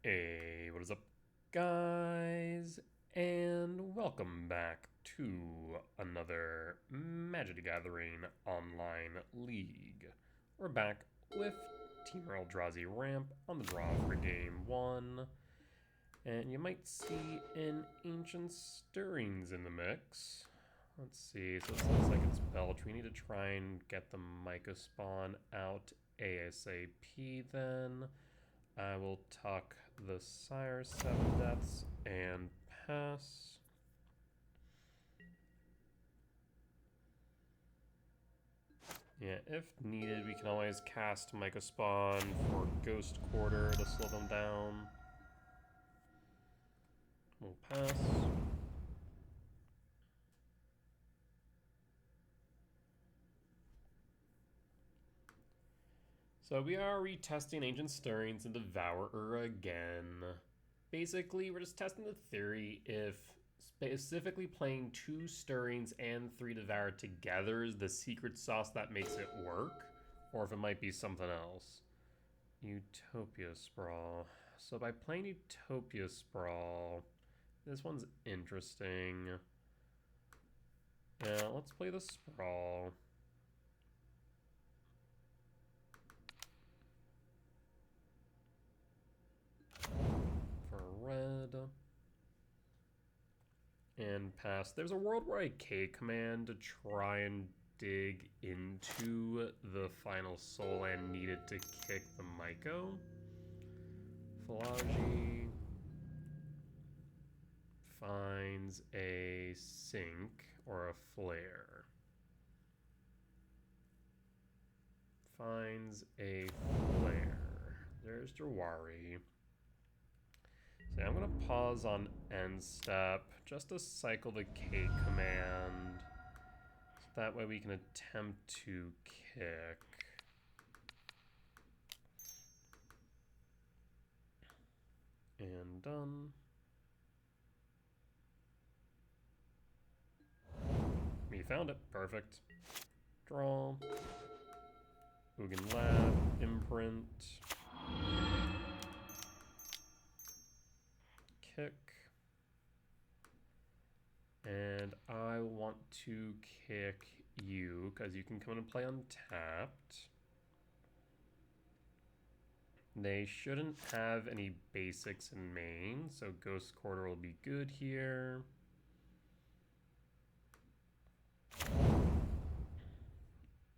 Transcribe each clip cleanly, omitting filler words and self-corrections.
Hey, what is up, guys? And welcome back to another Magic the Gathering online league. We're back with Temur Eldrazi Ramp on the draw for game 1. And you might see an Ancient Stirrings in the mix. Let's see, so this looks like it's Belcher. We need to try and get the Myco spawn out ASAP then. I will tuck the Sire 7 Deaths and pass. Yeah, if needed, we can always cast Myco Spawn for Ghost Quarter to slow them down. We'll pass. So we are retesting Ancient Stirrings and Devourer again. Basically, we're just testing the theory if specifically playing 2 Stirrings and 3 Devour together is the secret sauce that makes it work, or if it might be something else. Utopia Sprawl. So by playing Utopia Sprawl, this one's interesting. Yeah, let's play the Sprawl. For red. And pass. There's a world where I K command to try and dig into the final soul land needed to kick the Myco. Philology finds a sink or a flare. Finds a flare. There's Jawari. So I'm going to pause on end step just to cycle the K command. So that way we can attempt to kick. And done. We found it. Perfect. Draw. Ugin Lab. Imprint. Kick. And I want to kick you because you can come in and play untapped. They shouldn't have any basics in main, so Ghost Quarter will be good here.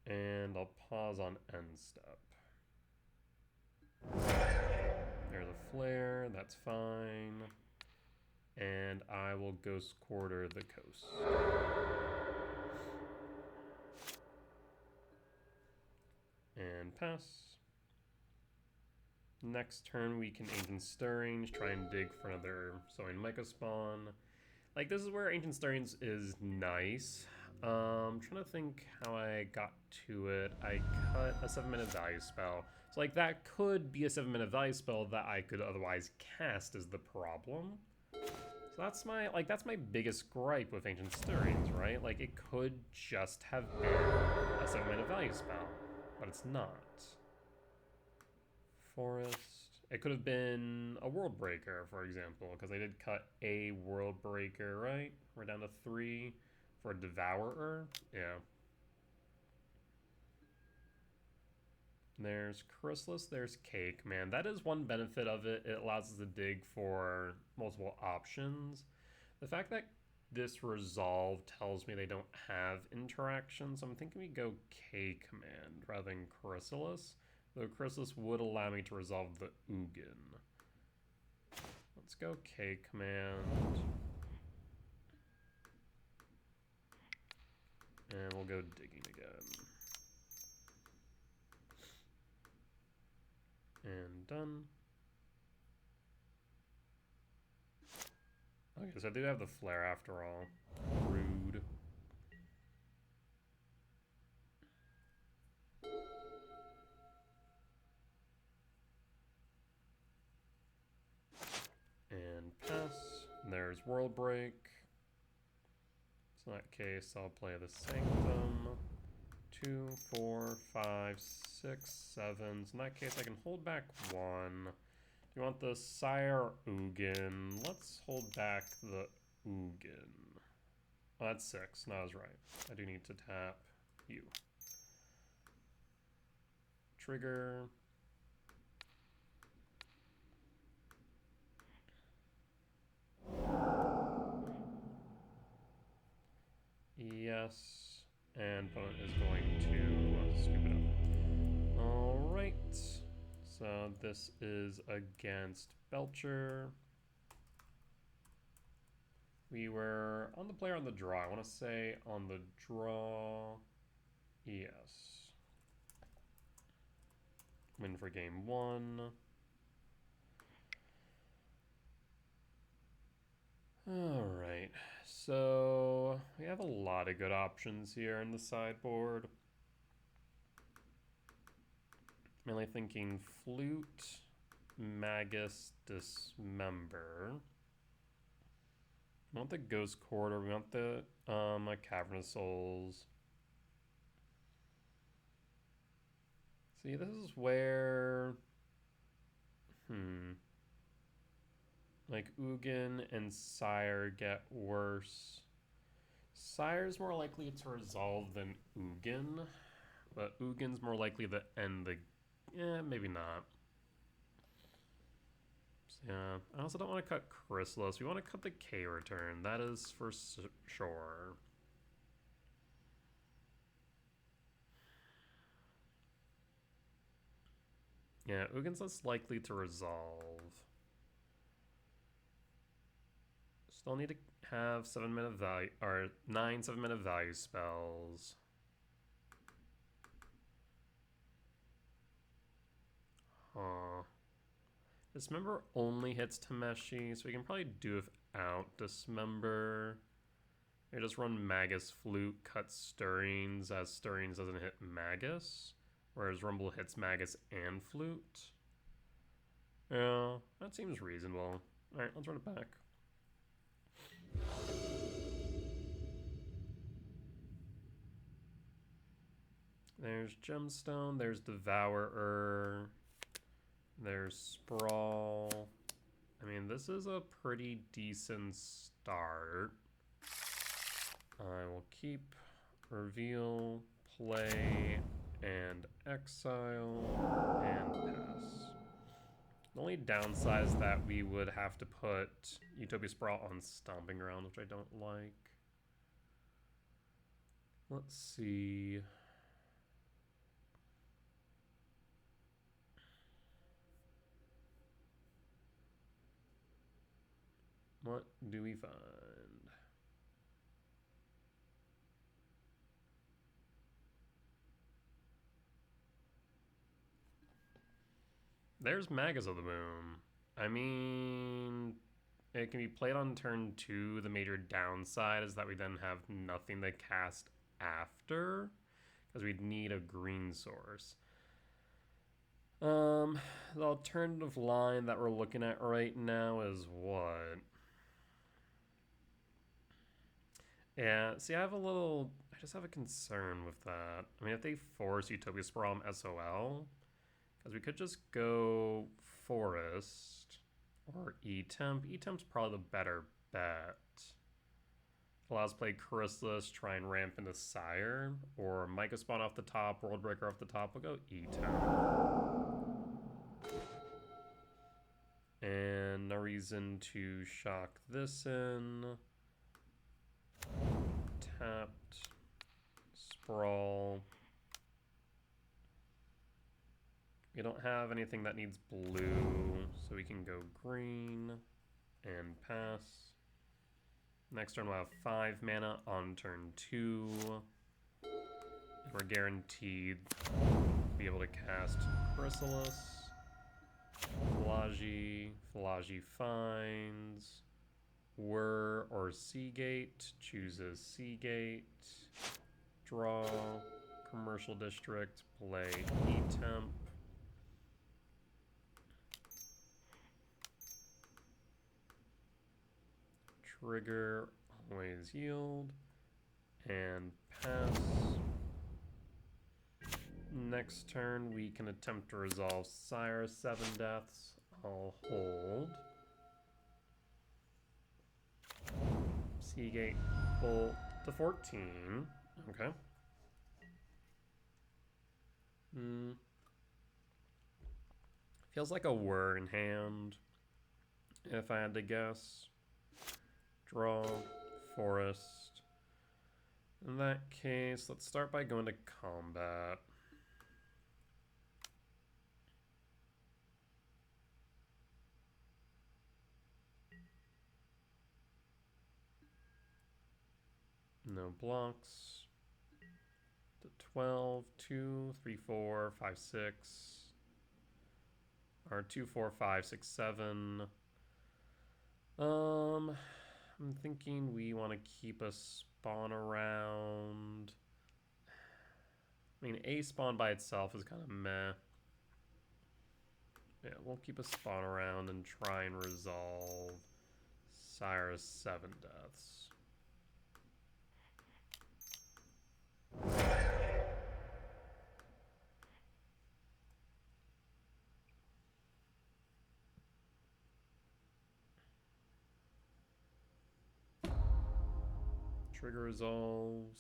And I'll pause on end step. There's a flare, that's fine. And I will Ghost Quarter the coast. And pass. Next turn we can Ancient Stirrings, try and dig for another Sowing Myco spawn. Like, this is where Ancient Stirrings is nice. I'm trying to think how I got to it. I cut a 7-minute value spell. So, like, that could be a 7-minute value spell that I could otherwise cast is the problem. So that's my biggest gripe with Ancient Stirrings, right? Like, it could just have been a 7-minute value spell, but it's not. Forest. It could have been a World Breaker, for example, because I did cut a World Breaker, right? We're down to 3 for a Devourer. Yeah. There's Chrysalis, there's Cake. Man, that is one benefit of it. It allows us to dig for multiple options. The fact that this Resolve tells me they don't have interactions, so I'm thinking we go K command rather than Chrysalis. Though Chrysalis would allow me to resolve the Ugin. Let's go K command. And we'll go digging again. And done. Okay, so I do have the flare after all. Rude. And pass. There's World Break. So in that case, I'll play the Sanctum. 2, 4, 5, 6, 7. So in that case, I can hold back 1. You want the Sire Ugin. Let's hold back the Ugin. Oh, that's 6. No, I was right. I do need to tap you. Trigger. Yes. And opponent is going to scoop it up. Alright. So this is against Belcher. We were on the play or on the draw. I want to say on the draw. Yes. Win for game 1. Alright. So we have a lot of good options here in the sideboard. Mainly thinking Flute, Magus, Dismember. We want the Ghost Corridor. We want the Cavern of Souls. See, this is where... Like, Ugin and Sire get worse. Sire's more likely to resolve than Ugin. But Ugin's more likely to end the... maybe not. So, yeah, I also don't want to cut Chrysalis. We want to cut the K return. That is for sure. Yeah, Ugin's less likely to resolve. Still need to have 7-mana value, or 9 7-mana value spells. Dismember only hits Tameshi, so we can probably do without Dismember. We just run Magus Flute, cut Stirrings, as Stirrings doesn't hit Magus, whereas Rumble hits Magus and Flute. Yeah, that seems reasonable. Alright, let's run it back. There's Gemstone, there's Devourer, there's Sprawl. I mean, this is a pretty decent start. I will keep, reveal, play, and exile, and pass. The only downside is that we would have to put Utopia Sprawl on Stomping Ground, which I don't like. Let's see. What do we find? There's Magus of the Moon. I mean, it can be played on turn 2. The major downside is that we then have nothing to cast after, because we'd need a green source. The alternative line that we're looking at right now is what? Yeah, see, I just have a concern with that. I mean, if they force Utopia Sprawl SOL, because we could just go Forest or E-Temp. E-Temp's probably the better bet. Allows play Chrysalis, try and ramp into Sire, or Micah Spawn off the top, World Breaker off the top. We'll go E-Temp. And no reason to shock this in. Tapped. Sprawl. We don't have anything that needs blue, so we can go green and pass. Next turn we'll have 5 mana on turn 2. And we're guaranteed to be able to cast Chrysalis, Falaji finds, Whir or Seagate, chooses Seagate, draw, Commercial District, play E-Temp. Trigger, always yield, and pass. Next turn, we can attempt to resolve Sire 7 deaths I'll hold. Seagate Bolt to 14. Okay. Feels like a whir in hand, if I had to guess. Draw, forest. In that case, let's start by going to combat. No blocks. To 12, 2, 3, 4, 5, 6. Or 2, 4, 5, 6, 7. I'm thinking we want to keep a spawn around. I mean, a spawn by itself is kind of meh. Yeah, we'll keep a spawn around and try and resolve Sire's 7 deaths. Trigger resolves.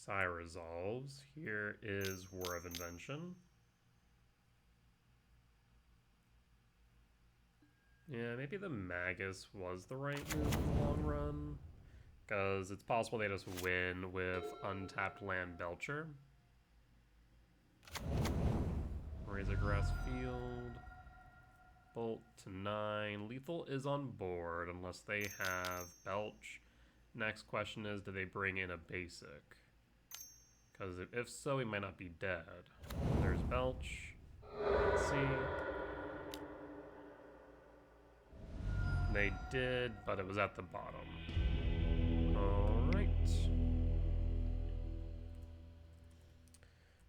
Sire resolves. Here is War of Invention. Yeah, maybe the Magus was the right move in the long run. Because it's possible they just win with untapped land Belcher. Razor Grass Field. Bolt to 9. Lethal is on board unless they have Belch. Next question is, do they bring in a basic? Because if so, he might not be dead. There's Belch. Let's see. They did, but it was at the bottom. Alright.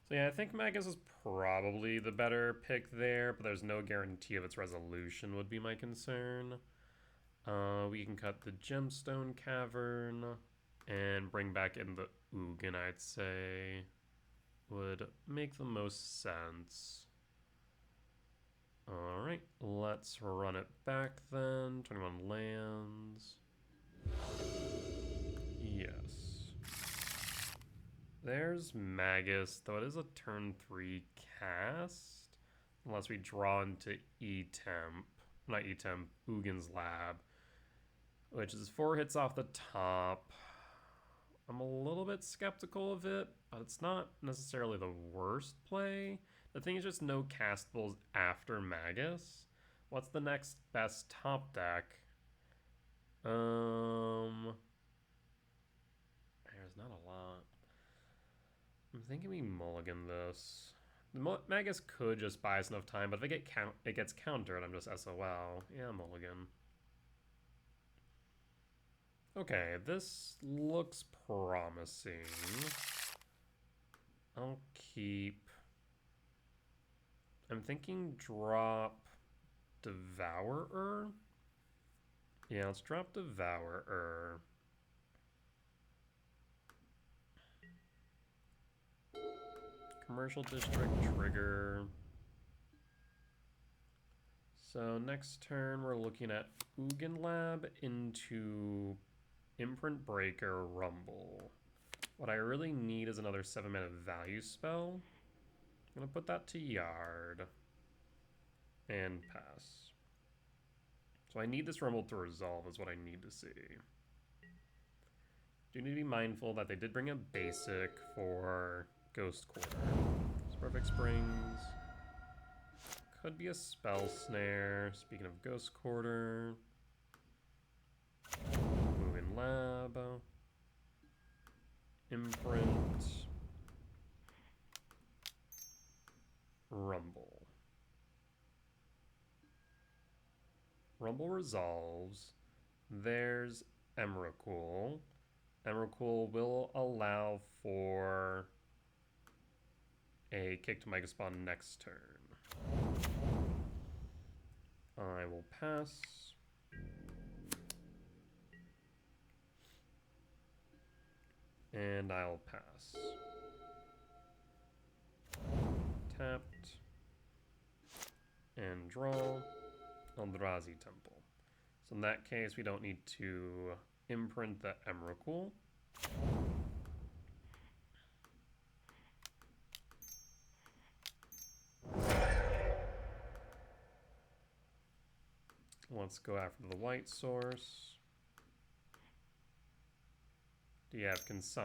So yeah, I think Magus is probably the better pick there, but there's no guarantee of its resolution would be my concern. We can cut the Gemstone Cavern and bring back in the Ugin, I'd say. Would make the most sense. Alright, let's run it back then. 21 lands. Yes. There's Magus, though it is a turn 3 cast. Unless we draw into E-Temp. Not E-Temp, Ugin's Lab. Which is 4 hits off the top. I'm a little bit skeptical of it, but it's not necessarily the worst play. The thing is just no castables after Magus. What's the next best top deck? There's not a lot. I'm thinking we mulligan this. The Magus could just buy us enough time, but if it gets countered, I'm just SOL. Yeah, mulligan. Okay, this looks promising. I'll keep... I'm thinking drop Devourer. Yeah, let's drop Devourer. Commercial District trigger. So next turn we're looking at Ugin Lab into Imprint Breaker Rumble. What I really need is another 7-mana value spell. I'm gonna put that to Yard. And pass. So I need this Rumble to resolve is what I need to see. Do need to be mindful that they did bring a basic for Ghost Quarter. Perfect Springs. Could be a Spell Snare. Speaking of Ghost Quarter. Moving Lab. Imprint. Rumble. Rumble resolves. There's Emrakul. Emrakul will allow for a kick to Mega Spawn next turn. I will pass. And I'll pass. Tapped. and draw Eldrazi Temple. So in that case, we don't need to imprint the Emrakul. Let's go after the white source. Do you have Consign?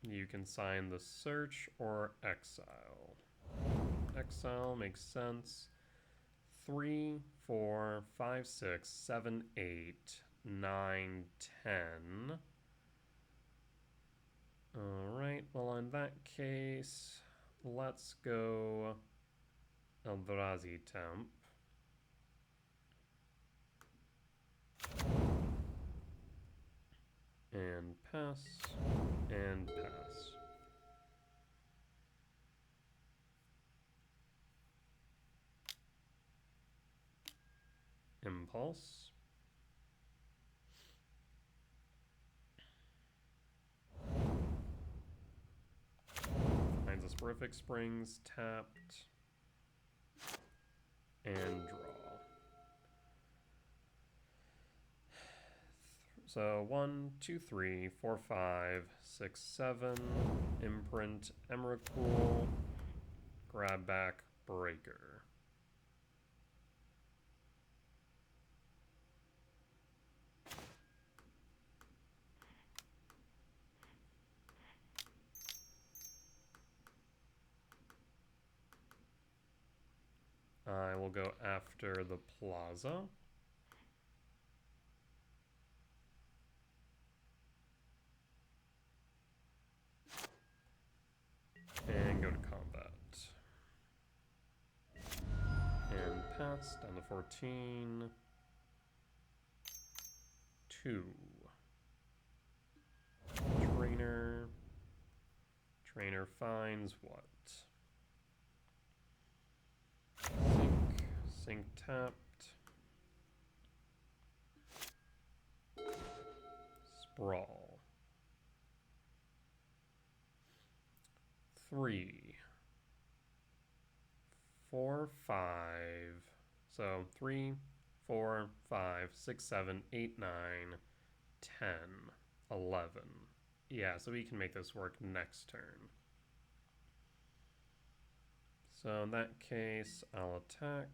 You can sign the search or exile. Exile makes sense. 3, 4, 5, 6, 7, 8, 9, 10. Alright, well in that case, let's go Eldrazi Temp. And pass, and pass. Impulse. Finds a Sporific Springs, tapped, and draw. So 1, 2, 3, 4, 5, 6, 7, imprint, Emrakul, grab back, Breaker. I will go after the Plaza. And go to combat. And pass, down to 14. 2. Trainer. Trainer finds what? Sync tapped. Sprawl. 3, 4, 5. So 3, 4, 5, 6, 7, 8, 9, 10, 11. Yeah, so we can make this work next turn. So in that case, I'll attack.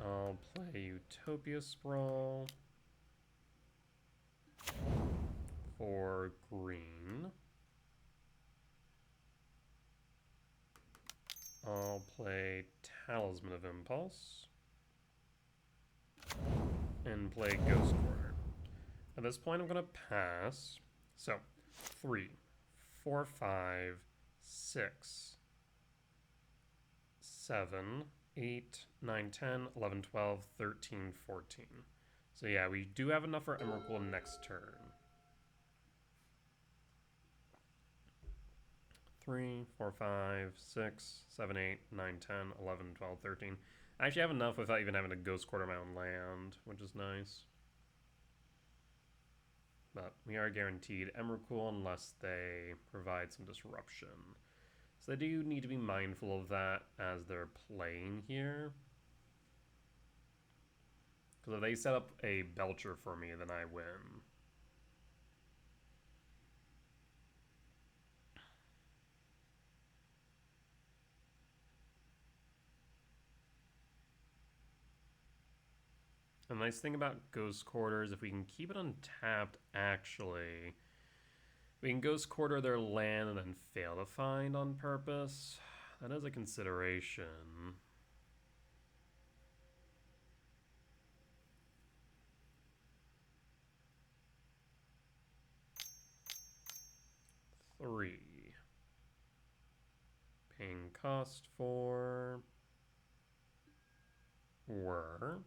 I'll play Utopia Sprawl for green. I'll play Talisman of Impulse and play Ghost Quarter. At this point, I'm going to pass. So 3, 4, 5, 6, 7, 8, 9, 10, 11, 12, 13, 14. So yeah, we do have enough for Emrakul next turn. 3, 4, 5, 6, 7, 8, 9, 10, 11, 12, 13. I actually have enough without even having to Ghost Quarter my own land, which is nice. But we are guaranteed Emrakul unless they provide some disruption. So they do need to be mindful of that as they're playing here. Because if they set up a Belcher for me, then I win. The nice thing about Ghost Quarter is if we can keep it untapped, actually, we can Ghost Quarter their land and then fail to find on purpose. That is a consideration. Three. Paying cost for were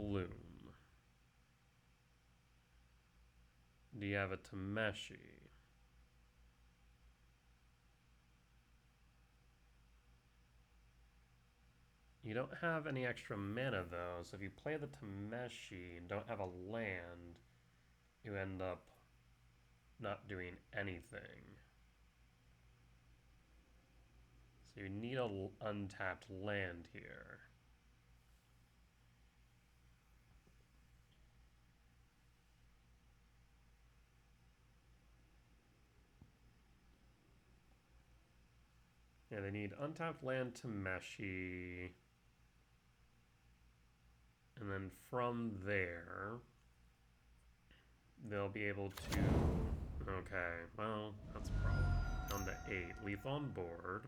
bloom. Do you have a Tameshi? You don't have any extra mana though, so if you play the Tameshi and don't have a land, you end up not doing anything. So you need an untapped land here. Yeah, they need untapped land Tameshi. And then from there, they'll be able to... Okay, well, that's a problem. Down to 8. Lethal on board.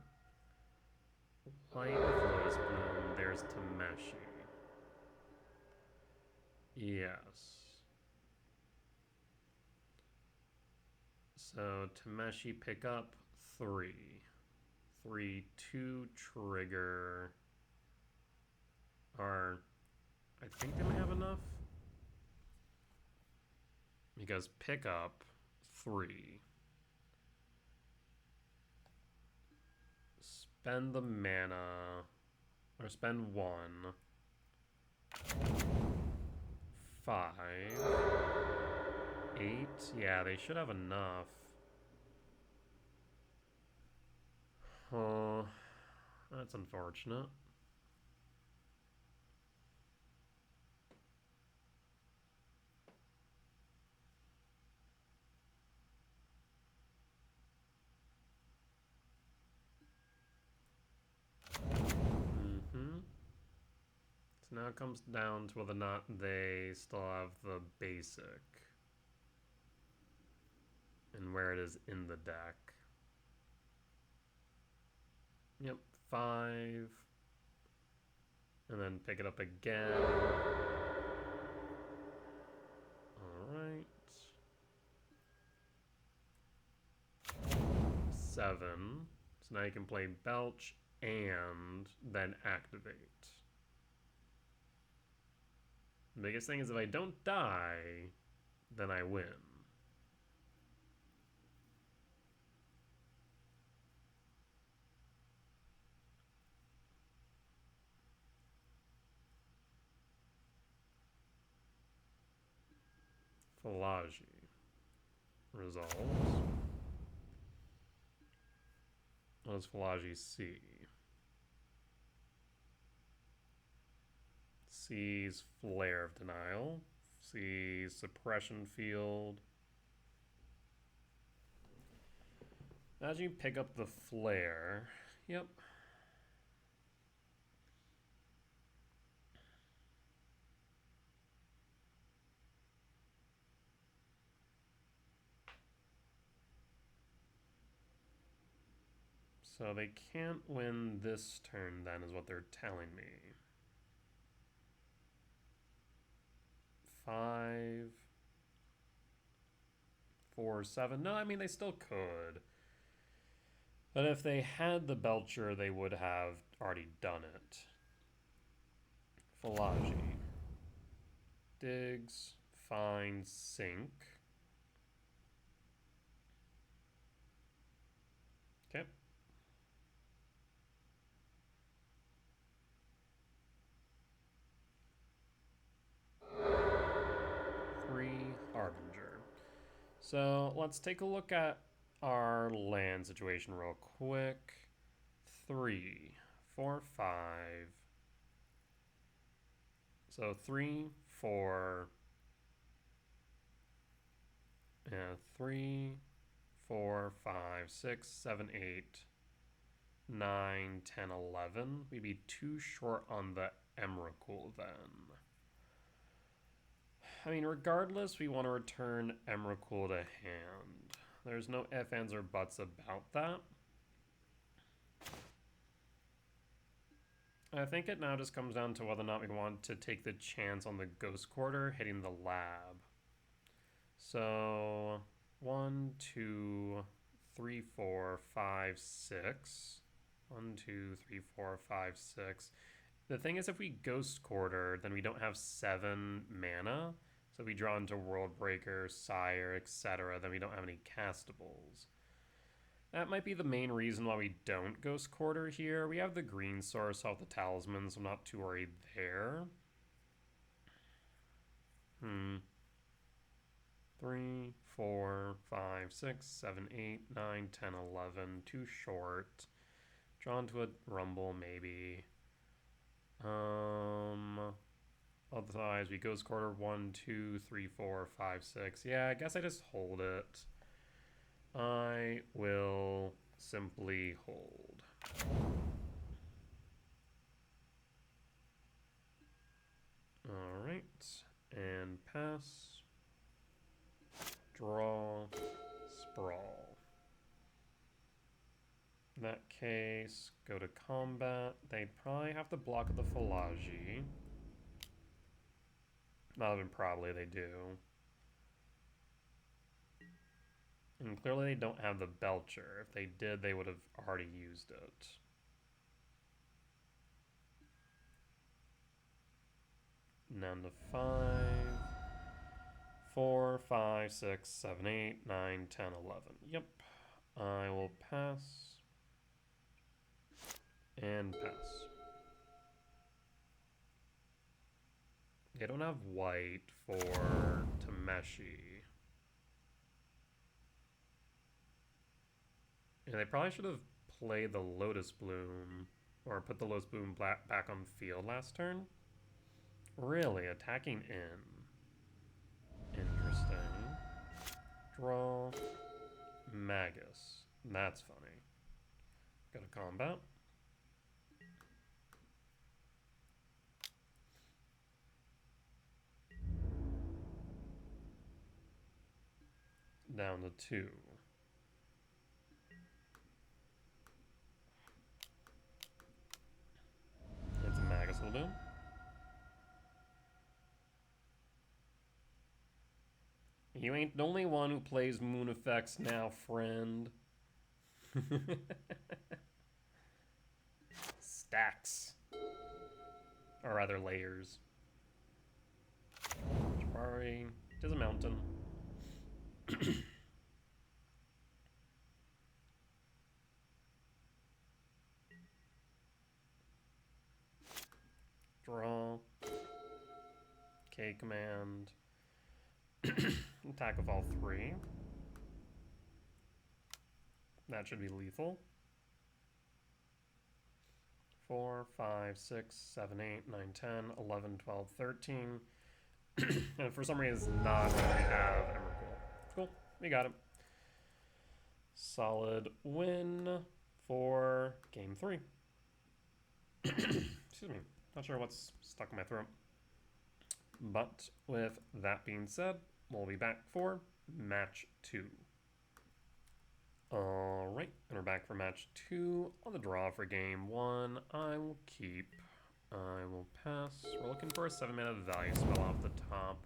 White with Lotus Bloom. There's Tameshi. Yes. So Tameshi pick up 3. 3, 2 trigger. Or I think they might have enough. Because pick up 3. Spend the mana. Or spend 1. 5. 8. Yeah, they should have enough. Oh, that's unfortunate. So now it comes down to whether or not they still have the basic. And where it is in the deck. Yep, 5. And then pick it up again. Alright. 7. So now you can play Belch and then activate. The biggest thing is if I don't die, then I win. Falaji resolves. What does Falaji see? Sees Flare of Denial. Sees Suppression Field. Imagine you pick up the Flare. Yep. So they can't win this turn then, is what they're telling me. 5, 4, 7. No, I mean, they still could. But if they had the Belcher, they would have already done it. Falaji. Digs. Finds. Sink. Okay. Harbinger. So let's take a look at our land situation real quick. 3, 4, 5. So 3, 4. Yeah, 3, 4, 5, 6, 7, 8, 9, 10, 11. We'd be too short on the Emrakul then. I mean, regardless, we want to return Emrakul to hand. There's no ifs, ands, or buts about that. I think it now just comes down to whether or not we want to take the chance on the Ghost Quarter hitting the lab. So, 1, 2, 3, 4, 5, 6. 1, 2, 3, 4, 5, 6. The thing is, if we Ghost Quarter, then we don't have 7 mana. So if we draw into World Breaker, Sire, etc., then we don't have any castables. That might be the main reason why we don't Ghost Quarter here. We have the green source off the Talisman, so I'm not too worried there. 3, 4, 5, 6, 7, 8, 9, 10, 11. Too short. Drawn to a Rumble, maybe. Otherwise, we Ghost Quarter 1, 2, 3, 4, 5, 6. Yeah, I guess I just hold it. I will simply hold. Alright. And pass. Draw. Sprawl. In that case, go to combat. They'd probably have to block the Falaji. Not even probably, they do. And clearly they don't have the Belcher. If they did, they would have already used it. Down to 5, 4, 5, 6, 7, 8, 9, 10, 11. Yep. I will pass. And pass. They don't have white for Tameshi. And they probably should have played the Lotus Bloom, or put the Lotus Bloom back on the field last turn. Really? Attacking in. Interesting. Draw. Magus. That's funny. Go to combat. Down to 2. It's a Magus will do. You ain't the only one who plays moon effects now, friend. Stacks. Or rather, layers. Jabari is a mountain. Draw. K command. Attack of all 3. That should be lethal. 4, 5, 6, 7, 8, 9, 10, 11, 12, 13. And for some reason, it's not going to have Emrakul. Cool, we got it. Solid win for game 3. Excuse me, not sure what's stuck in my throat. But with that being said, we'll be back for match 2. Alright, and we're back for match 2 on the draw for game 1. I will keep. I will pass. We're looking for a 7-mana value spell off the top.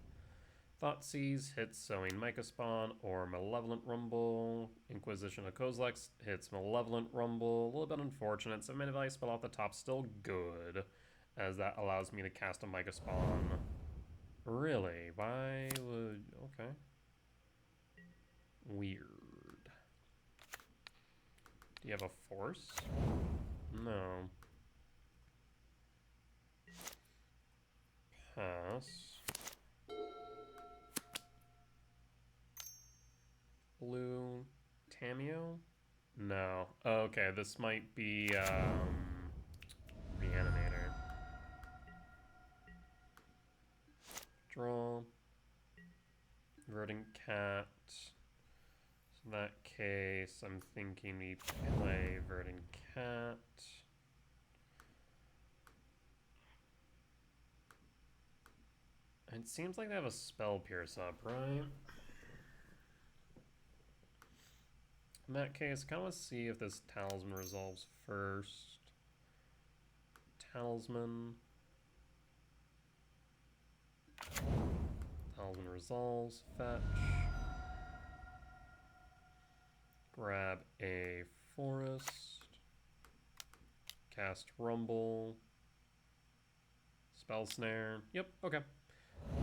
Thoughtseize hits Sowing Myca Spawn or Malevolent Rumble. Inquisition of Kozilek hits Malevolent Rumble. A little bit unfortunate. 7-mana value spell off the top still good, as that allows me to cast a Myca Spawn. Really? Why would... Okay. Weird. Do you have a force? No. Pass. Blue. Tamio? No. Okay, this might be, Reanimator. Draw. Verdant Cat. So in that case, I'm thinking we play Verdant Cat. It seems like they have a Spell Pierce up, right? In that case, I kind of want to see if this Talisman resolves first. Talisman. Talisman resolves, fetch. Grab a forest. Cast Rumble. Spell Snare. Yep, okay.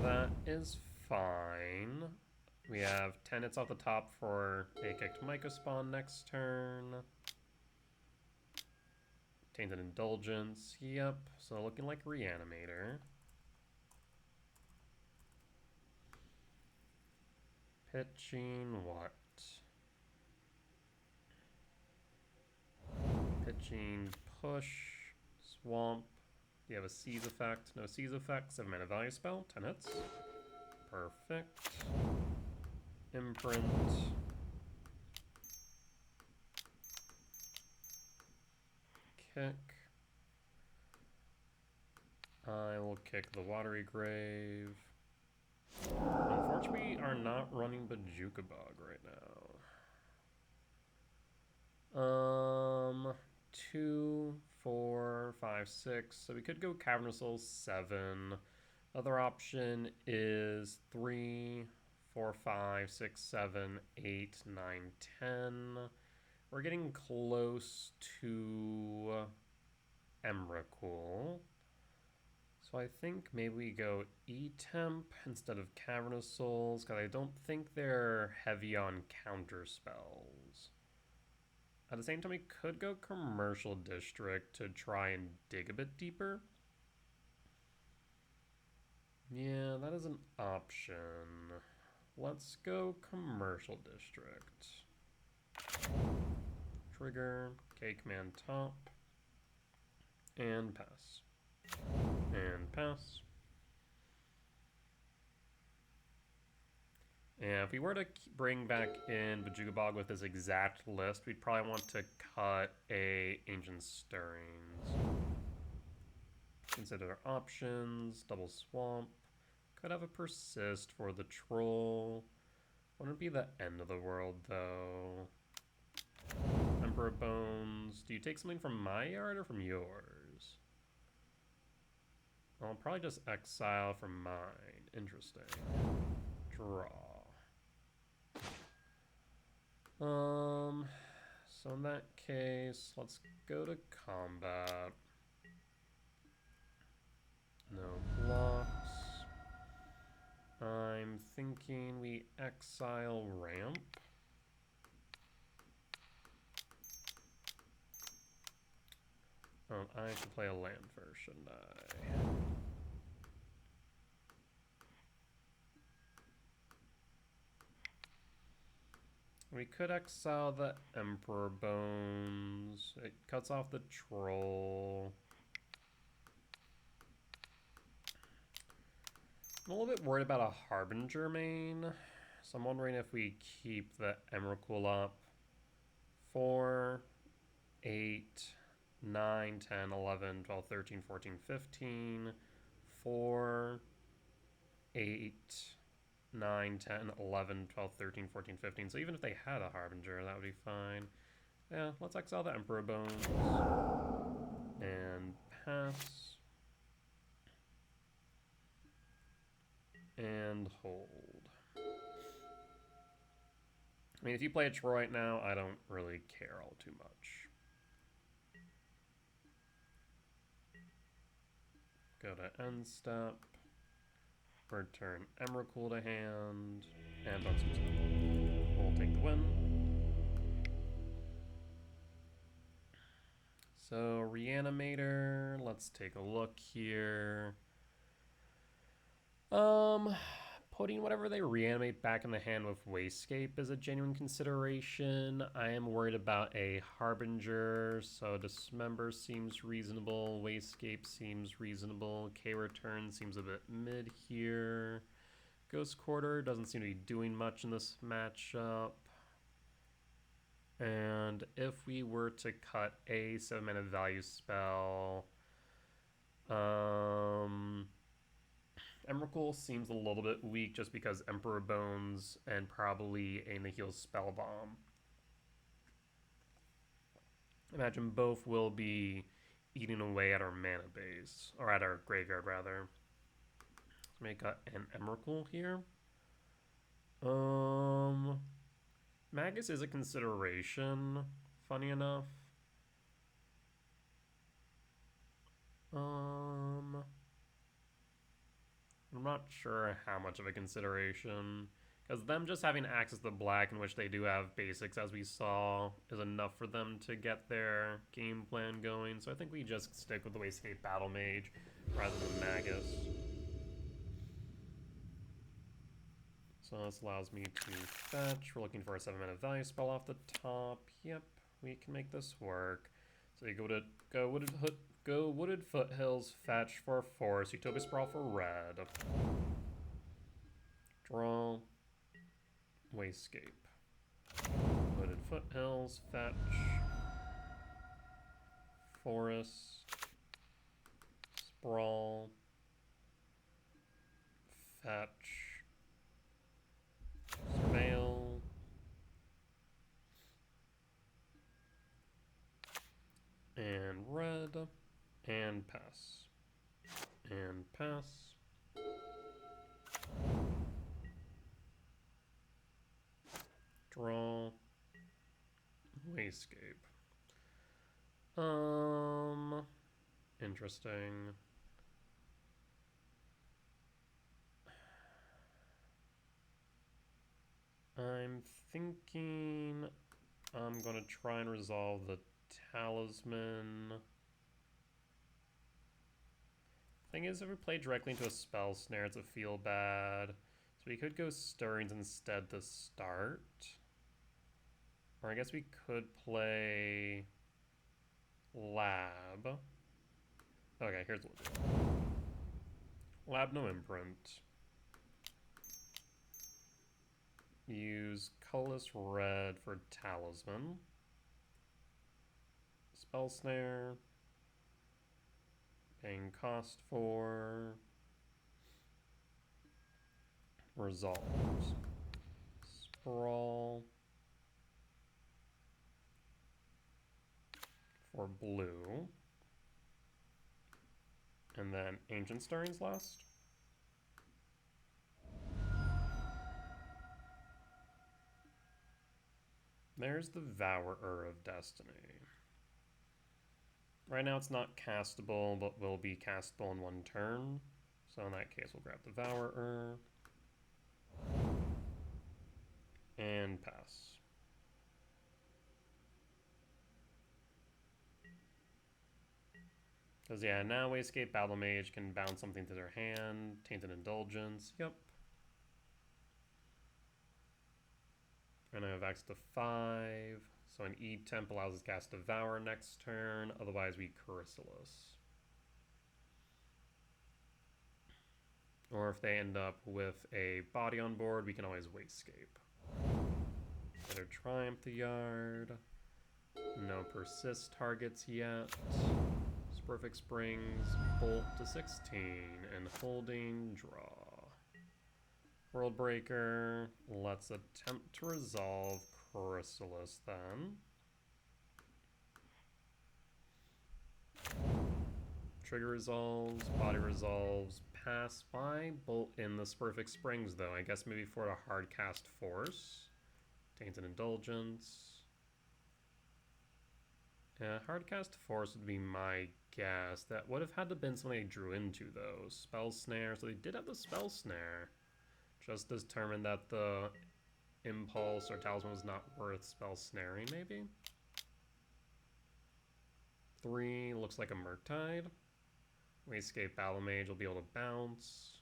That is fine. We have 10 hits off the top for a kicked Myco Spawn next turn. Tainted Indulgence. Yep, so looking like Reanimator. Pitching what? Pitching Push, Swamp. Do you have a Seize effect? No Seize effect. 7 mana value spell. 10 hits. Perfect. Imprint. Kick. I will kick the Watery Grave. Unfortunately, we are not running Bojuka Bog right now. 2, 4, 5, 6. So we could go Cavernous Soul 7. Other option is 3, 4, 5, 6, 7, 8, 9, 10. We're getting close to Emrakul. So I think maybe we go E-Temp instead of Cavernous Souls, because I don't think they're heavy on counter spells. At the same time, we could go Commercial District to try and dig a bit deeper. Yeah, that is an option. Let's go Commercial District. Trigger, K-Command top, and pass. And pass. And if we were to bring back in Bojuka Bog with this exact list, we'd probably want to cut a Ancient Stirrings. Consider options, double swamp. Could have a persist for the troll. Wouldn't be the end of the world though. Emperor Bones. Do you take something from my yard or from yours? I'll probably just exile from mine. Interesting. Draw. So in that case, let's go to combat. No blocks. I'm thinking we exile ramp. Oh, I should play a land first, shouldn't I? We could exile the Emperor Bones. It cuts off the troll. I'm a little bit worried about a Harbinger main, so I'm wondering if we keep the Emrakul up. 4, 8, 9, 10, 11, 12, 13, 14, 15. 4, 8, 9, 10, 11, 12, 13, 14, 15. So even if they had a Harbinger, that would be fine. Yeah, let's exile the Emperor Bones. And pass. And hold. I mean, if you play a Troy right now, I don't really care all too much. Go to end step. Return Emrakul to hand. And on some stuff. We'll take the win. So, Reanimator. Let's take a look here. Putting whatever they reanimate back in the hand with Wasescape is a genuine consideration. I am worried about a Harbinger, so Dismember seems reasonable. Wasescape seems reasonable. K-Return seems a bit mid here. Ghost Quarter doesn't seem to be doing much in this matchup. And if we were to cut a 7-mana value spell, Emrakul seems a little bit weak just because Emperor Bones and probably a Nihil Spellbomb. Imagine both will be eating away at our mana base, or at our graveyard rather. Let's make an Emrakul here. Magus is a consideration, funny enough. I'm not sure how much of a consideration, because them just having access to black, in which they do have basics, as we saw, is enough for them to get their game plan going. So I think we just stick with the Wastegate Battle Mage rather than Magus. So this allows me to fetch. We're looking for a 7-mana value spell off the top. Yep, we can make this work. So you go Wooded Foothills, fetch for 4, Utopia Sprawl for red. Draw, Wastegate. Wooded Foothills, fetch, Forest, Sprawl, fetch, Surveil, and red, and pass, and pass. Draw, Wastegate. Interesting. I'm thinking I'm gonna try and resolve the Talisman. Thing is, if we play directly into a Spell Snare, it's a feel bad. So we could go Stirrings instead to start. Or I guess we could play Lab. Okay, here's what we'll do. Lab, no imprint. Use colorless red for Talisman. Spell Snare. Paying cost for Resolves. Sprawl for blue. And then Ancient Stirrings last. There's the Devourer of Destiny. Right now it's not castable, but will be castable in one turn. So in that case, we'll grab the Devourer. And pass. Because yeah, now Wastegate Battle Mage can bounce something to their hand. Tainted Indulgence, yep. And I have access to 5. So an Eve Temp allows us to cast Devour next turn. Otherwise we Chrysalis. Or if they end up with a body on board, we can always Wastegate. Better Triumph the Yard. No Persist targets yet. Perfect Springs, Bolt to 16, and holding draw. Worldbreaker, let's attempt to resolve Chrysalis then. Trigger resolves, body resolves, pass by. Bolt in the Perfect Springs though, I guess maybe for a hard cast force. Tainted Indulgence. Yeah, hardcast force would be my guess. That would have had to been something they drew into though. Spell Snare, so they did have the Spell Snare. Just determined that the Impulse or Talisman was not worth Spell Snaring, maybe? 3, looks like a Murktide. Wastegate Battle Mage will be able to bounce.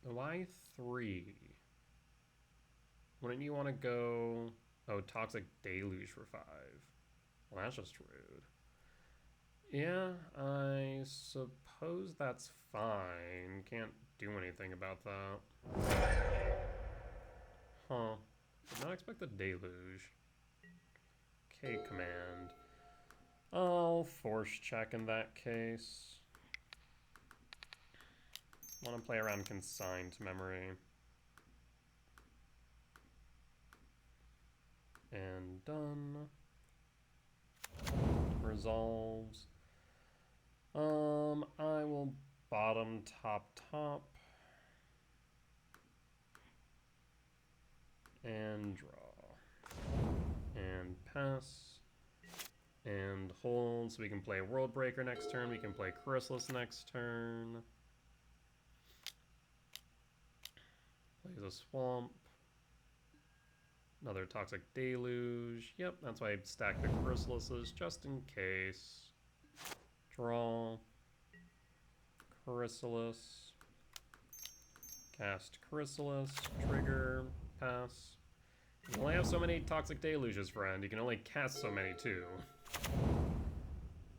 Why 3? Wouldn't you want to go... Oh, Toxic Deluge for 5. Well, that's just rude. Yeah, I suppose that's fine. Can't do anything about that. Huh. Did not expect the Deluge. K command. I'll force check in that case. Want to play around Consigned Memory. And done. Resolves. I will bottom, top. And draw. And pass. And hold, so we can play World Breaker next turn, we can play Chrysalis next turn. Plays a Swamp. Another Toxic Deluge. Yep, that's why I stacked the Chrysalises, just in case. Draw. Chrysalis. Cast Chrysalis. Trigger. Pass. You only have so many Toxic Deluges, friend. You can only cast so many, too.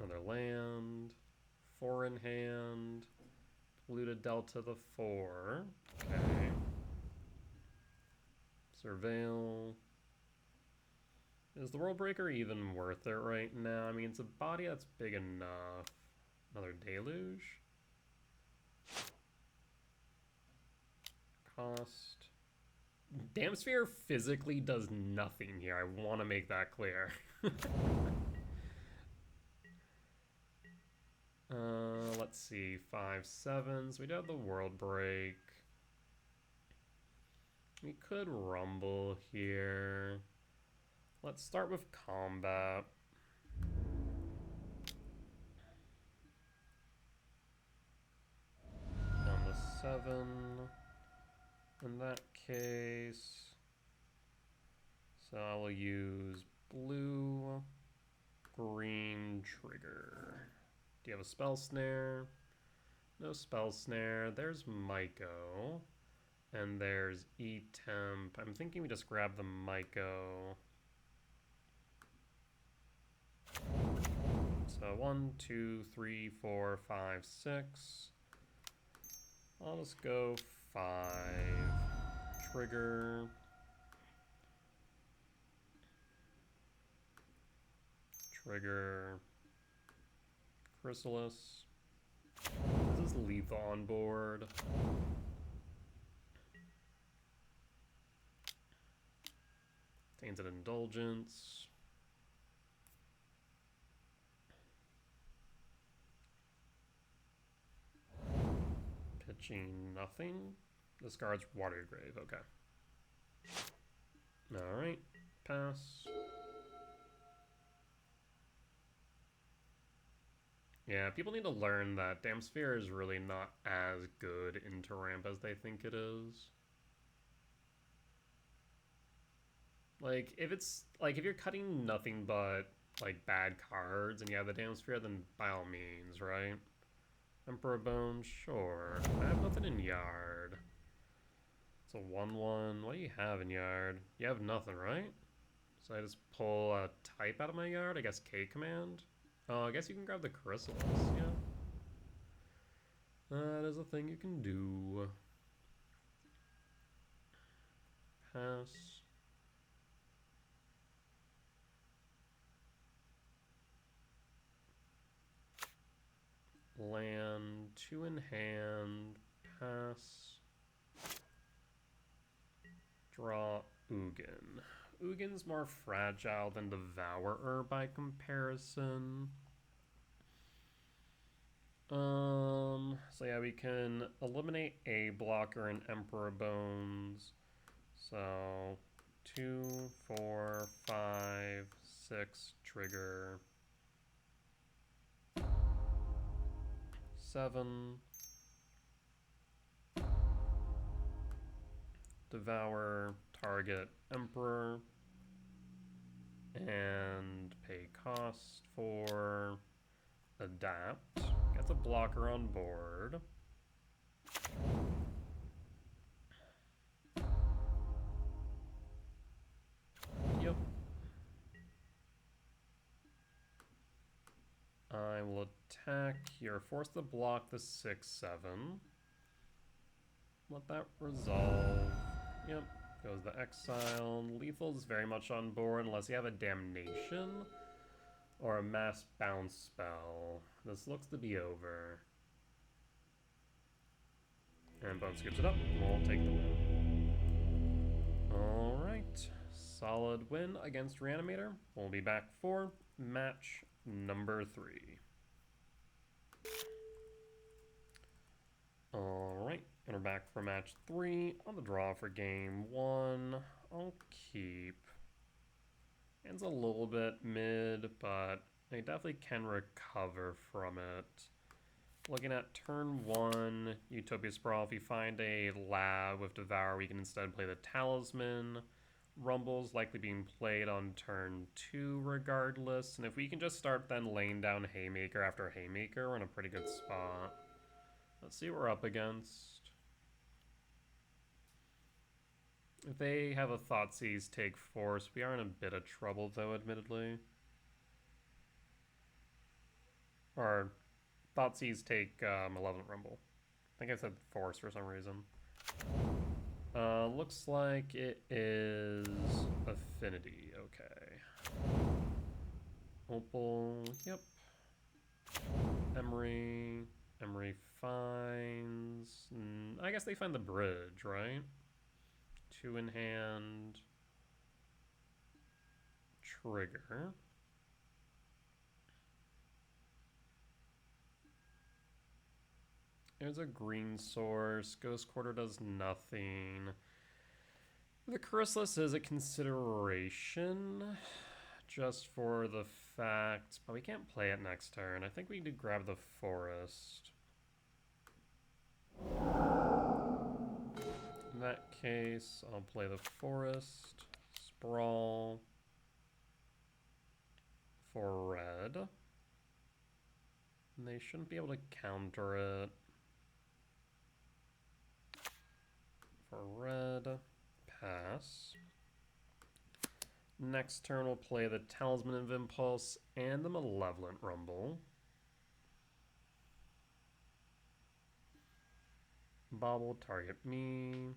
Another land. 4 in hand. Polluted Delta the 4. Okay. Surveil. Is the World Breaker even worth it right now? I mean, it's a body that's big enough. Another Deluge. Cost. Damsphere physically does nothing here. I want to make that clear. Let's see. 5/7s. We do have the World Break. We could Rumble here. Let's start with combat. Down to 7. In that case, so I will use blue, green, trigger. Do you have a spell snare? No spell snare. There's Myco. And there's E-Temp. I'm thinking we just grab the Myco. So 1, 2, 3, 4, 5, 6. I'll just go 5. Trigger. Trigger. Chrysalis. This is lethal on board. Tainted Indulgence. Pitching nothing. Discards Water Grave, okay. Alright, pass. Yeah, people need to learn that Damsphere is really not as good into ramp as they think it is. Like, if you're cutting nothing but, like, bad cards and you have the Damsphere, then by all means, right? Emperor Bone, sure. I have nothing in Yard. It's a 1/1. What do you have in Yard? You have nothing, right? So I just pull a type out of my Yard? I guess K-Command? Oh, I guess you can grab the Chrysalis, yeah. That is a thing you can do. Pass. Land, 2 in hand, pass. Draw Ugin. Ugin's more fragile than Devourer by comparison. So yeah, we can eliminate a blocker in Emperor Bones. So 2, 4, 5, 6, trigger. 7. Devour target Emperor. And pay cost for Adapt. Gets a blocker on board. Yep. I will attack. You're forced to block the 6/7. Let that resolve. Yep. Goes the Exile. Lethal's very much on board unless you have a Damnation or a Mass Bounce spell. This looks to be over. And Bone scoops it up. We'll take the win. Alright. Solid win against Reanimator. We'll be back for match number 3. Alright. And we're back for match 3 on the draw for game 1. I'll keep. Hand's a little bit mid, but I definitely can recover from it. Looking at turn 1, Utopia Sprawl, if we find a lab with Devour, we can instead play the Talisman. Rumble's likely being played on turn 2 regardless, and if we can just start then laying down Haymaker after Haymaker, we're in a pretty good spot. Let's see what we're up against. If they have a Thoughtseize take Force, we are in a bit of trouble though, admittedly. Or Thoughtseize take Malevolent Rumble. I think I said Force for some reason. Looks like it is Affinity, okay. Opal, yep. Emery finds... I guess they find the bridge, right? 2 in hand. Trigger. There's a green source. Ghost Quarter does nothing. The Chrysalis is a consideration, just for the fact... But we can't play it next turn. I think we need to grab the Forest. In that case, I'll play the Forest. Sprawl. For red. And they shouldn't be able to counter it. For red, pass. Next turn we'll play the Talisman of Impulse and the Malevolent Rumble. Bauble, target me.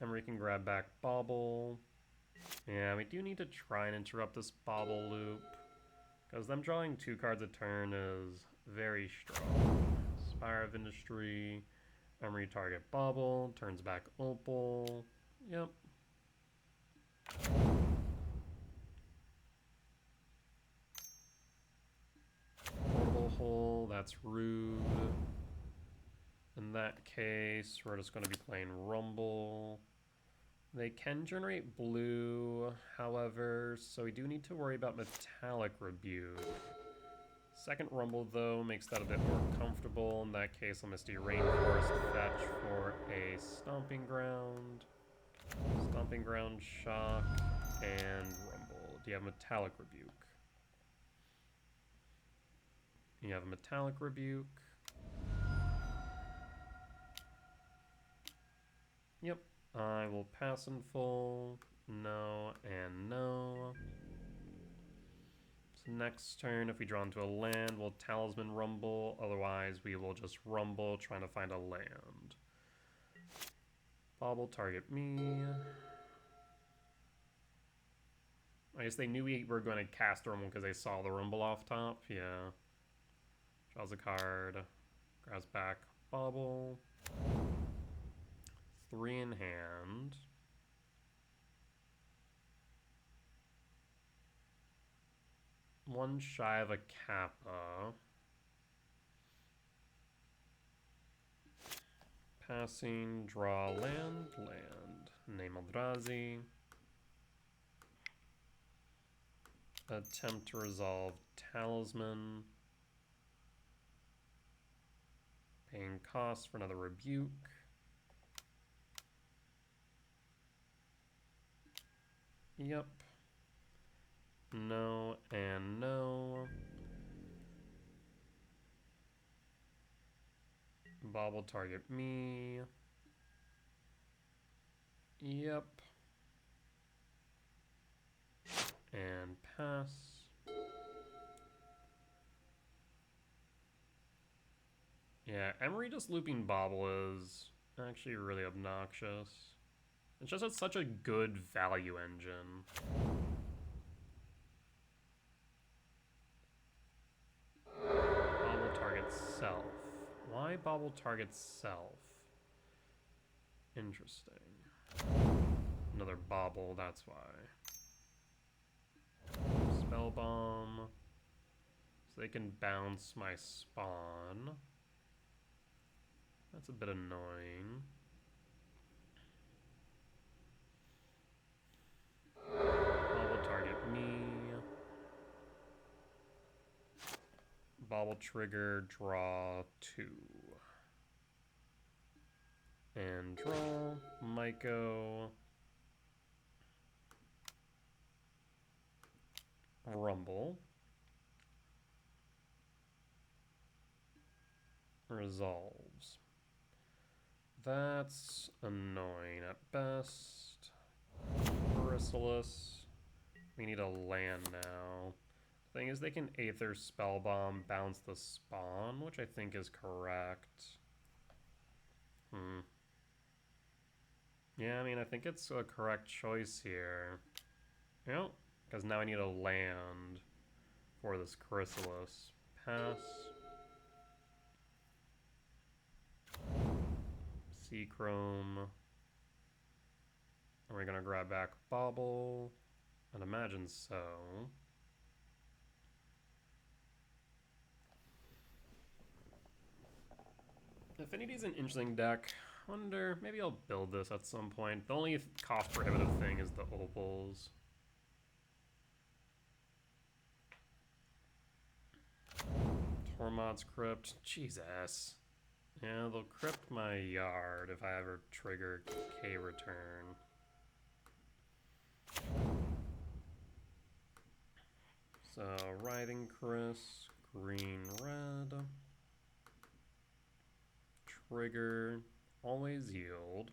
Emery can grab back Bauble. Yeah, we do need to try and interrupt this Bauble loop, because them drawing 2 cards a turn is very strong. Spire of Industry. Emery target Bauble, turns back Opal. Yep. Portable Hole, that's rude. In that case, we're just going to be playing Rumble. They can generate blue, however, so we do need to worry about Metallic Rebuke. Second Rumble, though, makes that a bit more comfortable. In that case, I'll Misty Rainforest fetch for a Stomping Ground. Stomping Ground, Shock, and Rumble. Do you have Metallic Rebuke? You have a Metallic Rebuke. Yep. I will pass in full. No and no. Next turn, if we draw into a land, we'll Talisman Rumble. Otherwise, we will just Rumble, trying to find a land. Bauble, target me. I guess they knew we were going to cast Rumble because they saw the Rumble off top. Yeah. Draws a card. Grabs back Bauble. 3 in hand. One shy of a Kappa. Passing, draw land. Name Eldrazi. Attempt to resolve Talisman. Paying cost for another Rebuke. Yep. No and no. Bauble, target me. Yep. And pass. Yeah, Emery just looping Bauble is actually really obnoxious. It's just such a good value engine. Bauble targets self. Why Bauble targets self? Interesting. Another Bauble, that's why. Spell Bomb. So they can bounce my spawn. That's a bit annoying. Bobble trigger, draw 2. And draw, Myco, Rumble, resolves. That's annoying at best. Chrysalis. We need a land now. The thing is, they can Aether Spellbomb, bounce the spawn, which I think is correct. Yeah, I mean, I think it's a correct choice here. Yep, because now I need a land for this Chrysalis. Pass. Seachrome. Are we gonna grab back Bobble? I'd imagine so. Affinity's an interesting deck. Wonder, maybe I'll build this at some point. The only cost prohibitive thing is the opals. Tormod's Crypt. Jesus. Yeah, they'll crypt my yard if I ever trigger K return. So, Writhing Chris, green, red. Trigger, always yield.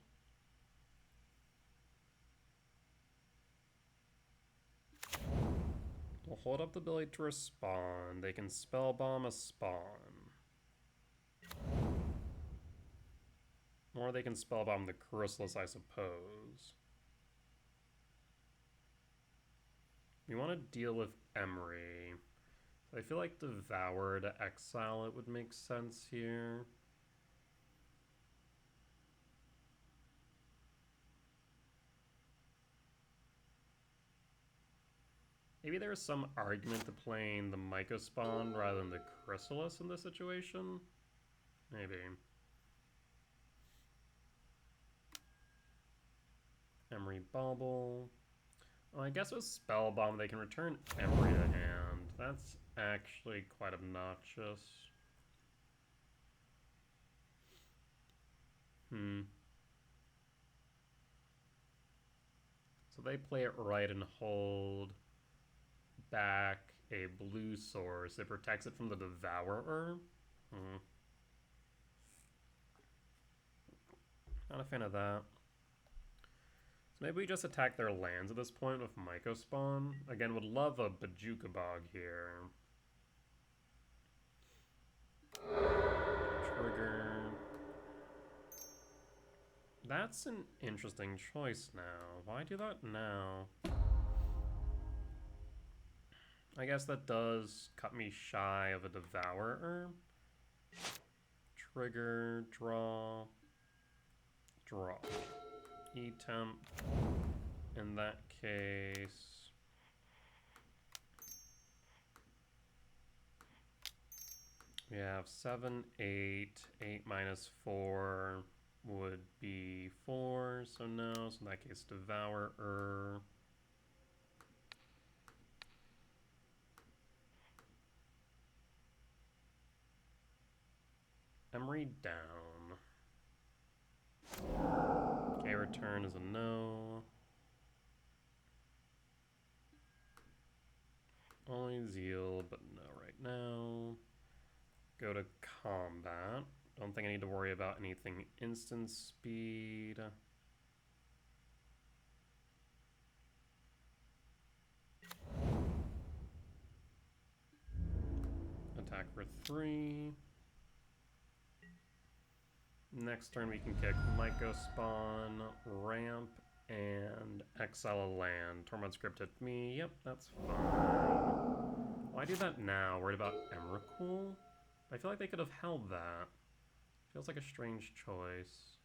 We'll hold up the ability to respond. They can spellbomb a spawn. Or they can spellbomb the Chrysalis, I suppose. We want to deal with Emery. I feel like Devour to exile it would make sense here. Maybe there's some argument to playing the Myco spawn rather than the Chrysalis in this situation? Maybe. Emery Bauble. Well, I guess with Spellbomb they can return Emery to hand. That's actually quite obnoxious. So they play it right and hold back a blue source. It protects it from the Devourer. Not a fan of that. So maybe we just attack their lands at this point with Myco Spawn. Again, would love a Bajuka Bog here. Trigger. That's an interesting choice now. Why do that now? I guess that does cut me shy of a Devourer. Trigger, draw, draw. E-temp. In that case, we have 7, 8. 8 minus 4 would be 4, so no. So in that case, Devourer. Emery down. K return is a no. Always yield, but no right now. Go to combat. Don't think I need to worry about anything instant speed. Attack for 3. Next turn we can kick Myco Spawn, Ramp, and exile a land. Tormod's Crypt hit me. Yep, that's fine. Why do that now? Worried about Emrakul? I feel like they could have held that. Feels like a strange choice.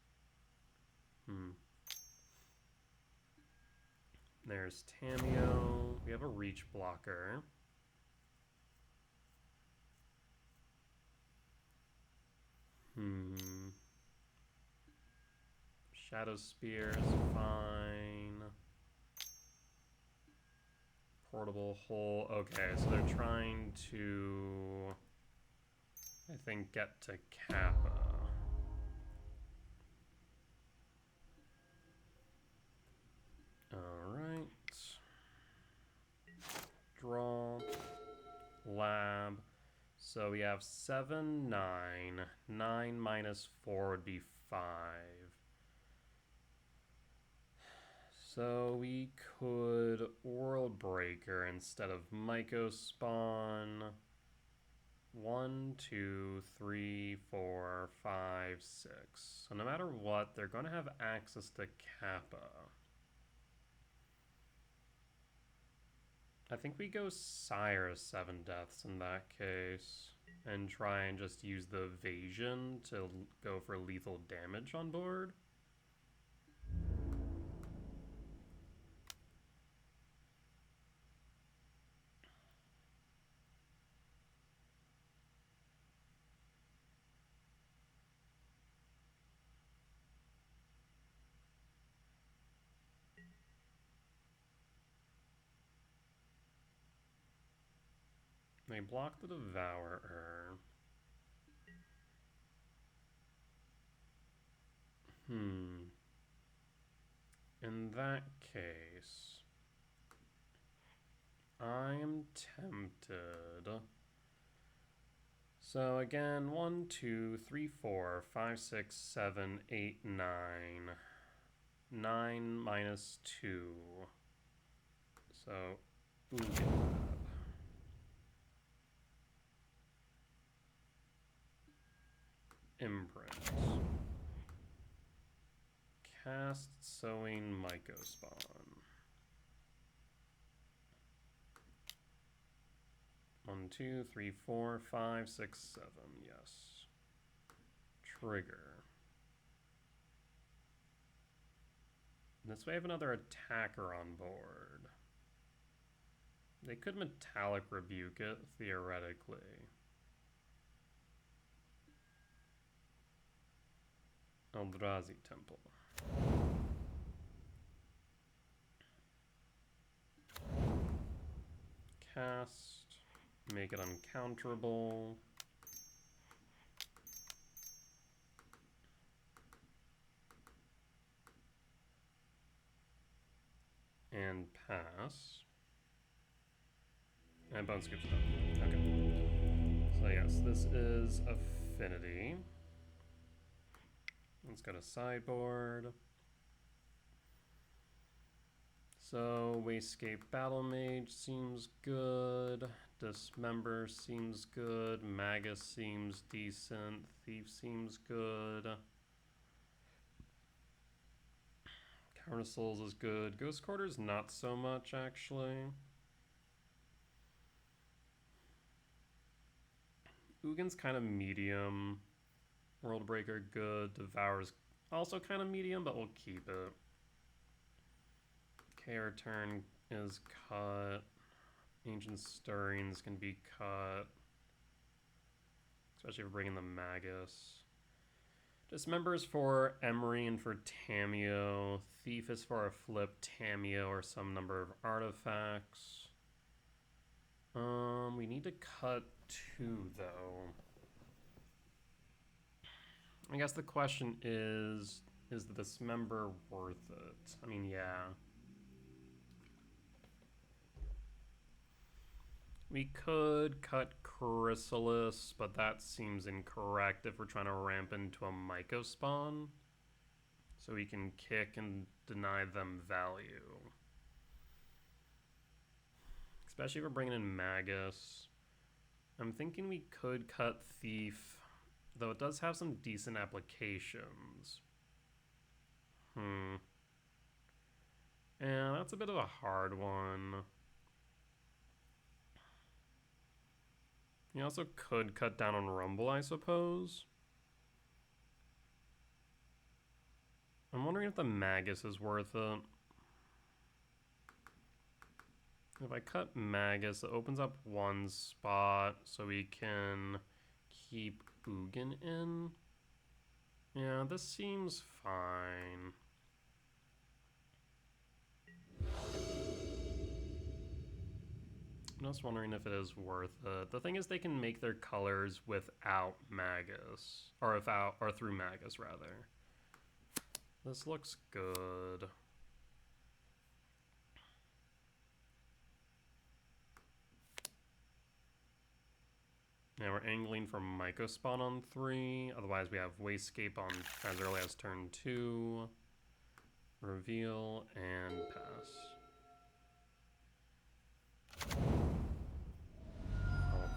There's Tamiyo. We have a reach blocker. Shadow Spear is fine. Portable Hole. Okay, so they're trying to I think, get to Kappa. Alright. Draw. Lab. So we have 7, 9. 9 minus 4 would be 5. So we could World Breaker instead of Myco Spawn. 1, 2, 3, 4, 5, 6. So no matter what, they're going to have access to Kappa. I think we go Sire 7 deaths in that case. And try and just use the evasion to go for lethal damage on board. They block the Devourer. In that case, I am tempted. So again, 1, 2, 3, 4, 5, 6, 7, 8, 9. 9 minus 2. So, Imprint. Cast Sowing Myco Spawn. One, 2, 3, 4, 5, 6, 7. Yes. Trigger. This way I have another attacker on board. They could Metallic Rebuke it, theoretically. Eldrazi Temple. Cast. Make it uncounterable. And pass. And Bone Scoop's done. Okay. So yes, this is Affinity. Let's go to sideboard. So Wastegate Battle Mage seems good. Dismember seems good. Magus seems decent. Thief seems good. Counter Souls is good. Ghost Quarters not so much, actually. Ugin's kind of medium. World Breaker good. Devour's also kind of medium, but we'll keep it. Okay, Return is cut. Ancient Stirrings can be cut. Especially if we're bringing the Magus. Dismember is for Emery and for Tamiyo. Thief is for a flip Tamiyo or some number of artifacts. We need to cut 2 though. I guess the question is the Dismember worth it? I mean, yeah. We could cut Chrysalis, but that seems incorrect if we're trying to ramp into a Myco spawn. So we can kick and deny them value. Especially if we're bringing in Magus. I'm thinking we could cut Thief, though it does have some decent applications. Yeah, that's a bit of a hard one. You also could cut down on Rumble, I suppose. I'm wondering if the Magus is worth it. If I cut Magus, it opens up 1 spot, so we can keep Ugin in. Yeah, this seems fine. I'm just wondering if it is worth it. The thing is, they can make their colors without Magus, or through Magus rather. This looks good. Now we're angling for Myco Spawn on 3. Otherwise, we have Wasescape on as early as turn 2. Reveal and pass.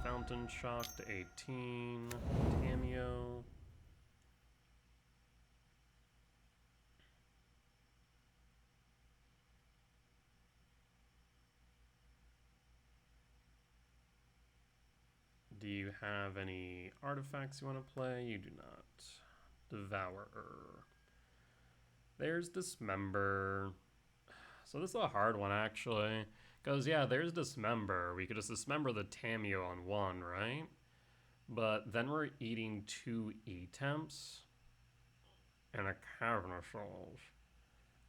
Fountain Shock to 18. Tamio. Do you have any artifacts you want to play? You do not. Devourer. There's Dismember. So this is a hard one, actually. Because, yeah, there's Dismember. We could just Dismember the Tamio on 1, right? But then we're eating 2 E-Temps and a Cavern of Souls.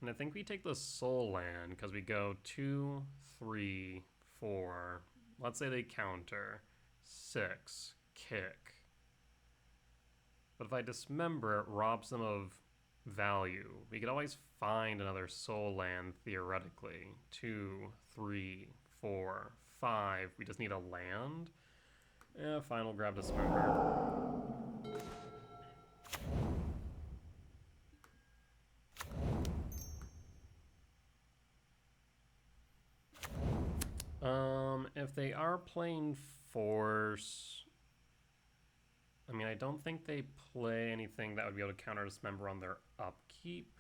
And I think we take the Soul Land because we go 2, 3, 4. Let's say they counter. 6, kick. But if I Dismember, it robs them of value. We could always find another Soul Land, theoretically. 2, 3, 4, 5. We just need a land. Yeah, fine, we'll grab Dismember. If they are playing Force, I mean, I don't think they play anything that would be able to counter Dismember on their upkeep.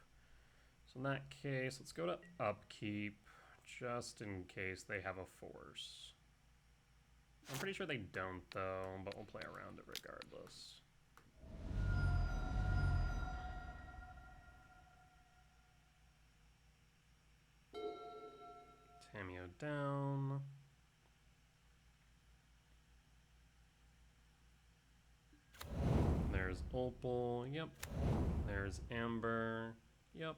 So in that case, let's go to upkeep, just in case they have a Force. I'm pretty sure they don't, though, but we'll play around it regardless. Tamio down. There's Opal, yep. There's Amber, yep.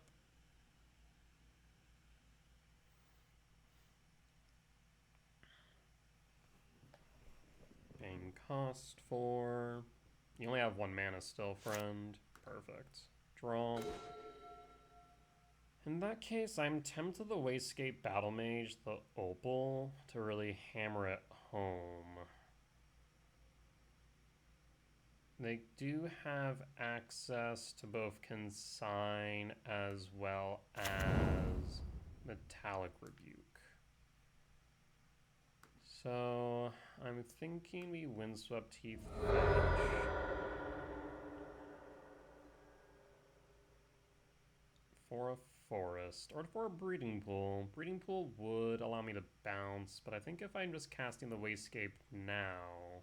Paying cost for... You only have 1 mana still, friend. Perfect. Draw. In that case, I'm tempted to Wasescape Battle Mage, the Opal, to really hammer it home. They do have access to both Consign as well as Metallic Rebuke. So I'm thinking we Windswept Heath Fetch. For a Forest, or for a Breeding Pool. Breeding Pool would allow me to bounce, but I think if I'm just casting the Wasescape now...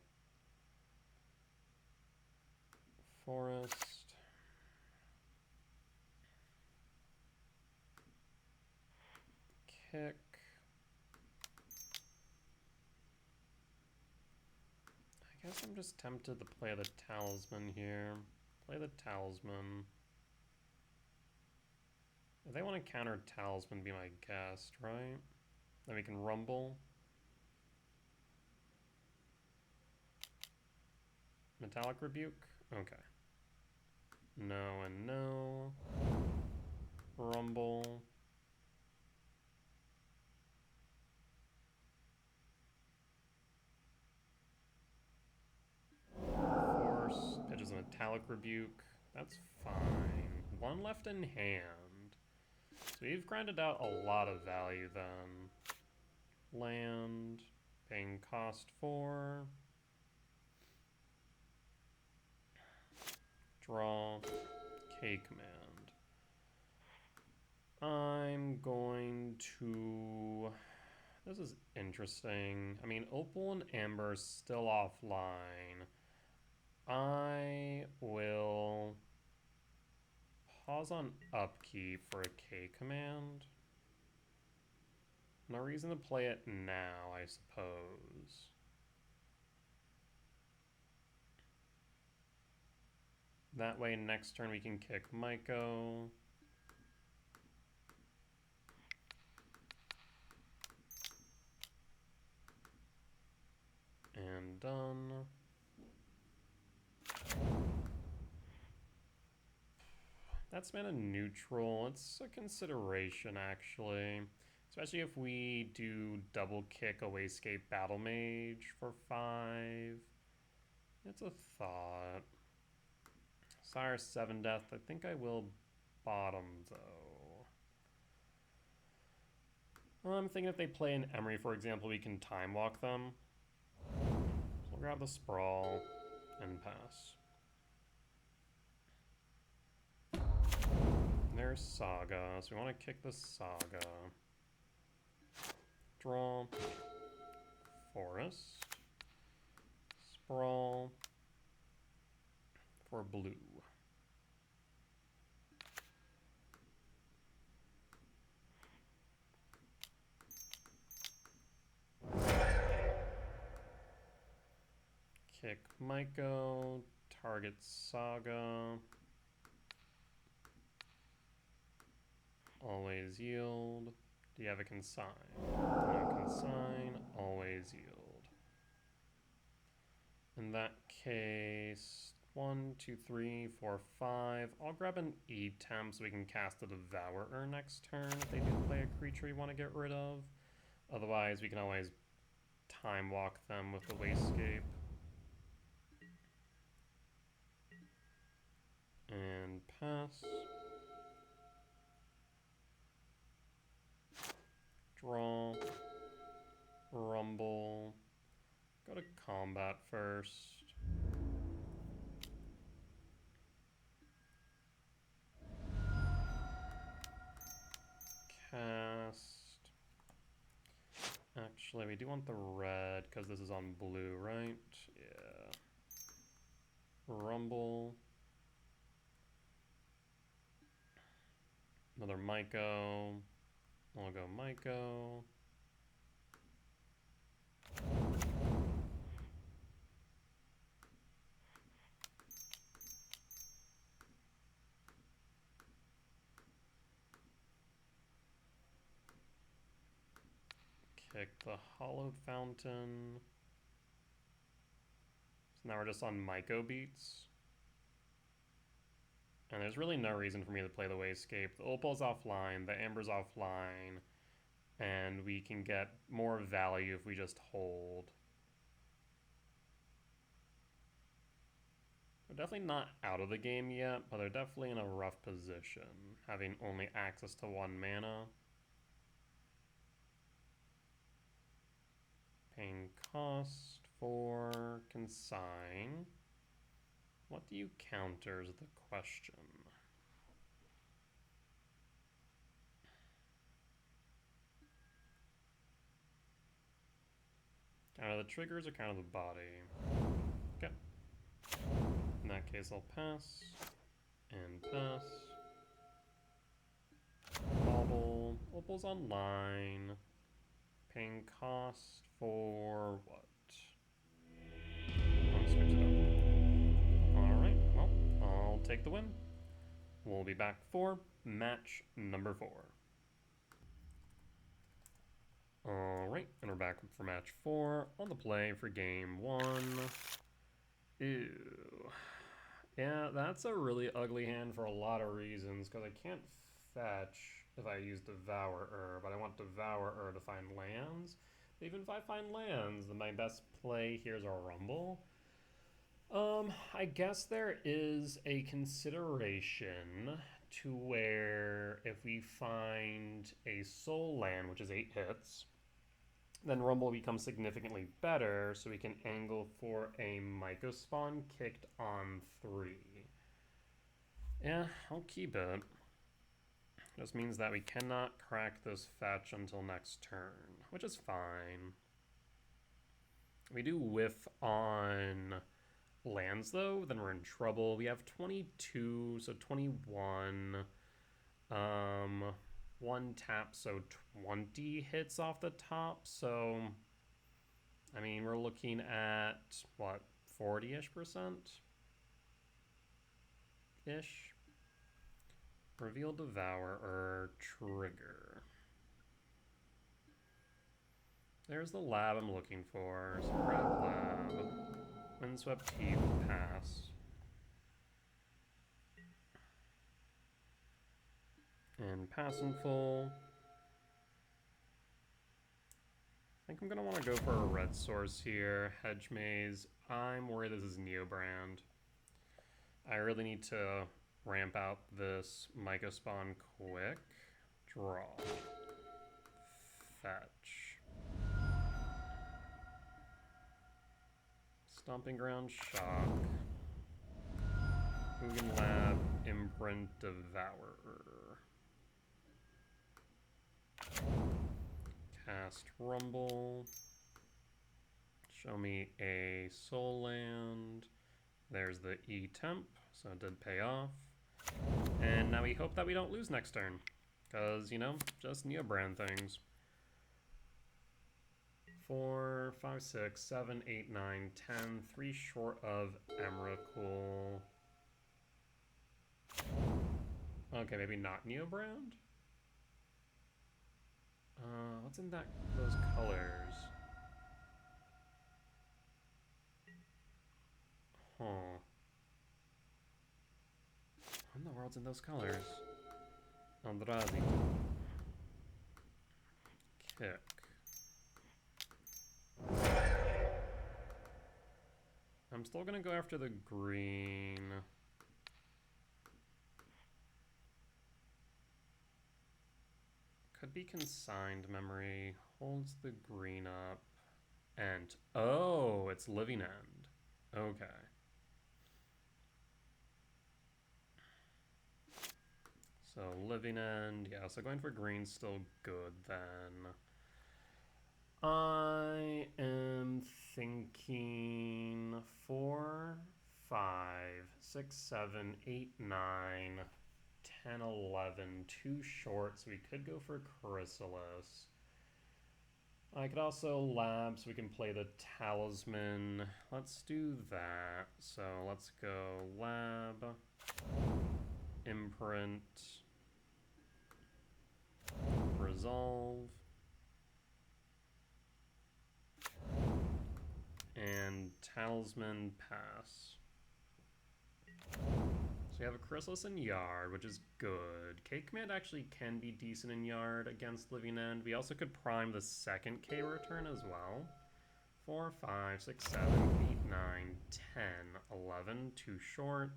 Forest. Kick. I guess I'm just tempted to play the Talisman here. Play the Talisman. If they want to counter Talisman, be my guest, right? Then we can Rumble. Metallic Rebuke? Okay. No and no. Rumble. Force. Pitches a Metallic Rebuke. That's fine. 1 left in hand. So we've grinded out a lot of value then. Land. Paying cost 4. Draw. K command. I'm going to... This is interesting. I mean, Opal and Amber are still offline. I will pause on upkeep for a K command. No reason to play it now, I suppose. That way, next turn we can kick Myco. And done. That's mana neutral. It's a consideration, actually. Especially if we do double kick a Wayscape Battle Mage for 5. It's a thought. Sire 7 death. I think I will bottom, though. I'm thinking if they play an Emery, for example, we can time walk them. So we'll grab the Sprawl and pass. There's Saga, so we want to kick the Saga. Draw. Forest. Sprawl. For blue. Kick Myco, target Saga. Always yield. Do you have a consign? No consign, always yield. In that case, 1, 2, 3, 4, 5. I'll grab an E-temp so we can cast a Devourer next turn if they do play a creature we want to get rid of. Otherwise, we can always time walk them with the Wayscape. And pass. Draw. Rumble. Go to combat first. Cast. Actually, we do want the red because this is on blue, right? Yeah. Rumble. Another Myco. I'll go Myco. Kick the Hallowed Fountain. So now we're just on Myco beats. And there's really no reason for me to play the Wayscape. The Opal's offline, the Amber's offline, and we can get more value if we just hold. They're definitely not out of the game yet, but they're definitely in a rough position, having only access to 1 mana. Paying cost for consign. What do you counter is the question. Counter the triggers or counter the body? Okay. In that case, I'll pass. And pass. Bobble. Opal's online. Paying cost for what? I'll switch it up. Alright, well, I'll take the win. We'll be back for match number 4. Alright, and we're back for match 4 on the play for game 1. Ew. Yeah, that's a really ugly hand for a lot of reasons, because I can't fetch if I use Devourer, but I want Devourer to find lands. Even if I find lands, then my best play here is a Rumble. I guess there is a consideration to where if we find a soul land, which is 8 hits, then Rumble becomes significantly better, so we can angle for a Myco spawn kicked on 3. Yeah, I'll keep it. This means that we cannot crack this fetch until next turn, which is fine. We do whiff on lands, though, then we're in trouble. We have 22, so 21. 1 tap, so 20 hits off the top. So, I mean, we're looking at, what, 40-ish%? Ish? Reveal Devourer, trigger. There's the lab I'm looking for. So grab lab. Windswept Heath, pass. And pass in full. I think I'm going to want to go for a red source here. Hedge Maze. I'm worried this is Neobrand. I really need to ramp out this Myco Spawn quick. Draw. Fetch. Stomping Ground, Shock. Ugin Lab, Imprint, Devourer. Cast Rumble. Show me a Soul Land. There's the E-Temp, so it did pay off. And now we hope that we don't lose next turn. Because, you know, just Neobrand things. 4, 5, 6, 7, 8, 9, 10. 3 short of Emrakul. Okay, maybe not Neobrand? What's in those colors? Huh. What in the world's in those colors? Eldrazi. Kick. I'm still gonna go after the green. Could be Consigned Memory. Holds the green up. And oh, it's Living End. Okay. So Living End, yeah, so going for green's still good then. I am thinking 4, 5, 6, 7, 8, 9, 10, 11, too short, so we could go for Chrysalis. I could also lab so we can play the Talisman. Let's do that. So let's go lab, imprint, resolve, and Talisman pass. So we have a Chrysalis in Yard, which is good. K Command actually can be decent in Yard against Living End. We also could prime the second K return as well. 4, 5, 6, 7, 8, 9, 10, 11, too short.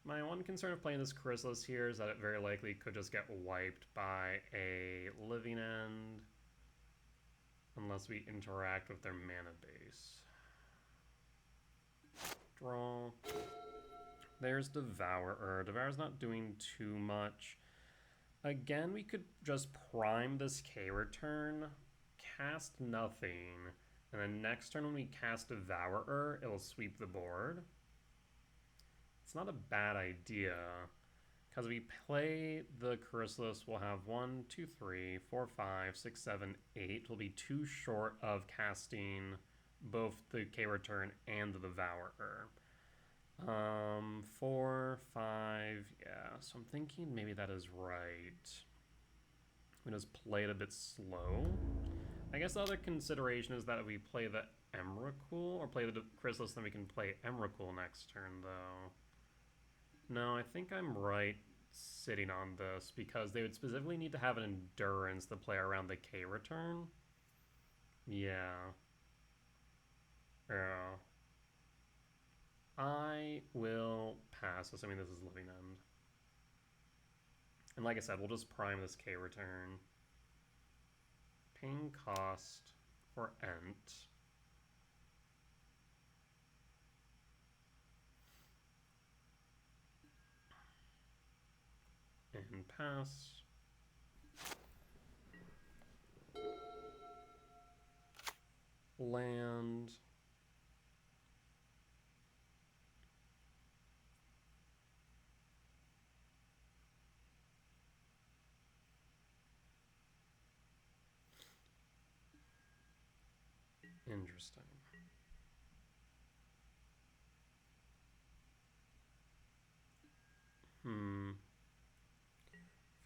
My one concern of playing this Chrysalis here is that it very likely could just get wiped by a Living End unless we interact with their mana base. Draw. There's Devourer. Devourer's not doing too much. Again, we could just prime this K return, cast nothing, and then next turn when we cast Devourer, it'll sweep the board. It's not a bad idea, because we play the Chrysalis, we'll have 1, 2, 3, 4, 5, 6, 7, 8. We'll be too short of casting both the K return and the Devourer. 4, 5, yeah, so I'm thinking maybe that is right. We just play it a bit slow. I guess the other consideration is that if we play the Emrakul, or play the Chrysalis, then we can play Emrakul next turn, though. No, I think I'm right sitting on this, because they would specifically need to have an Endurance to play around the K return. Yeah. Yeah. I will pass, assuming this is Living End. And like I said, we'll just prime this K return. Paying cost for Ent. And pass. Land. Interesting.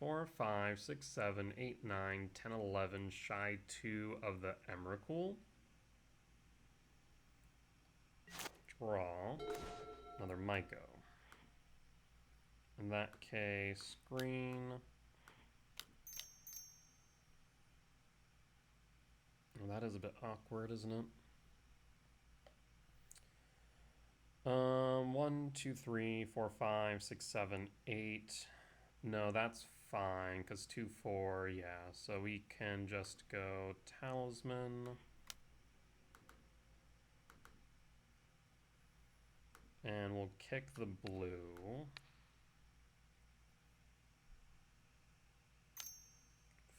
4, 5, 6, 7, 8, 9, 10, 11, shy 2 of the Emrakul. Draw another Myco. In that case, green. Well, that is a bit awkward, isn't it? 1, 2, 3, 4, 5, 6, 7, 8. No, that's fine, because 2, 4, yeah. So we can just go Talisman. And we'll kick the blue.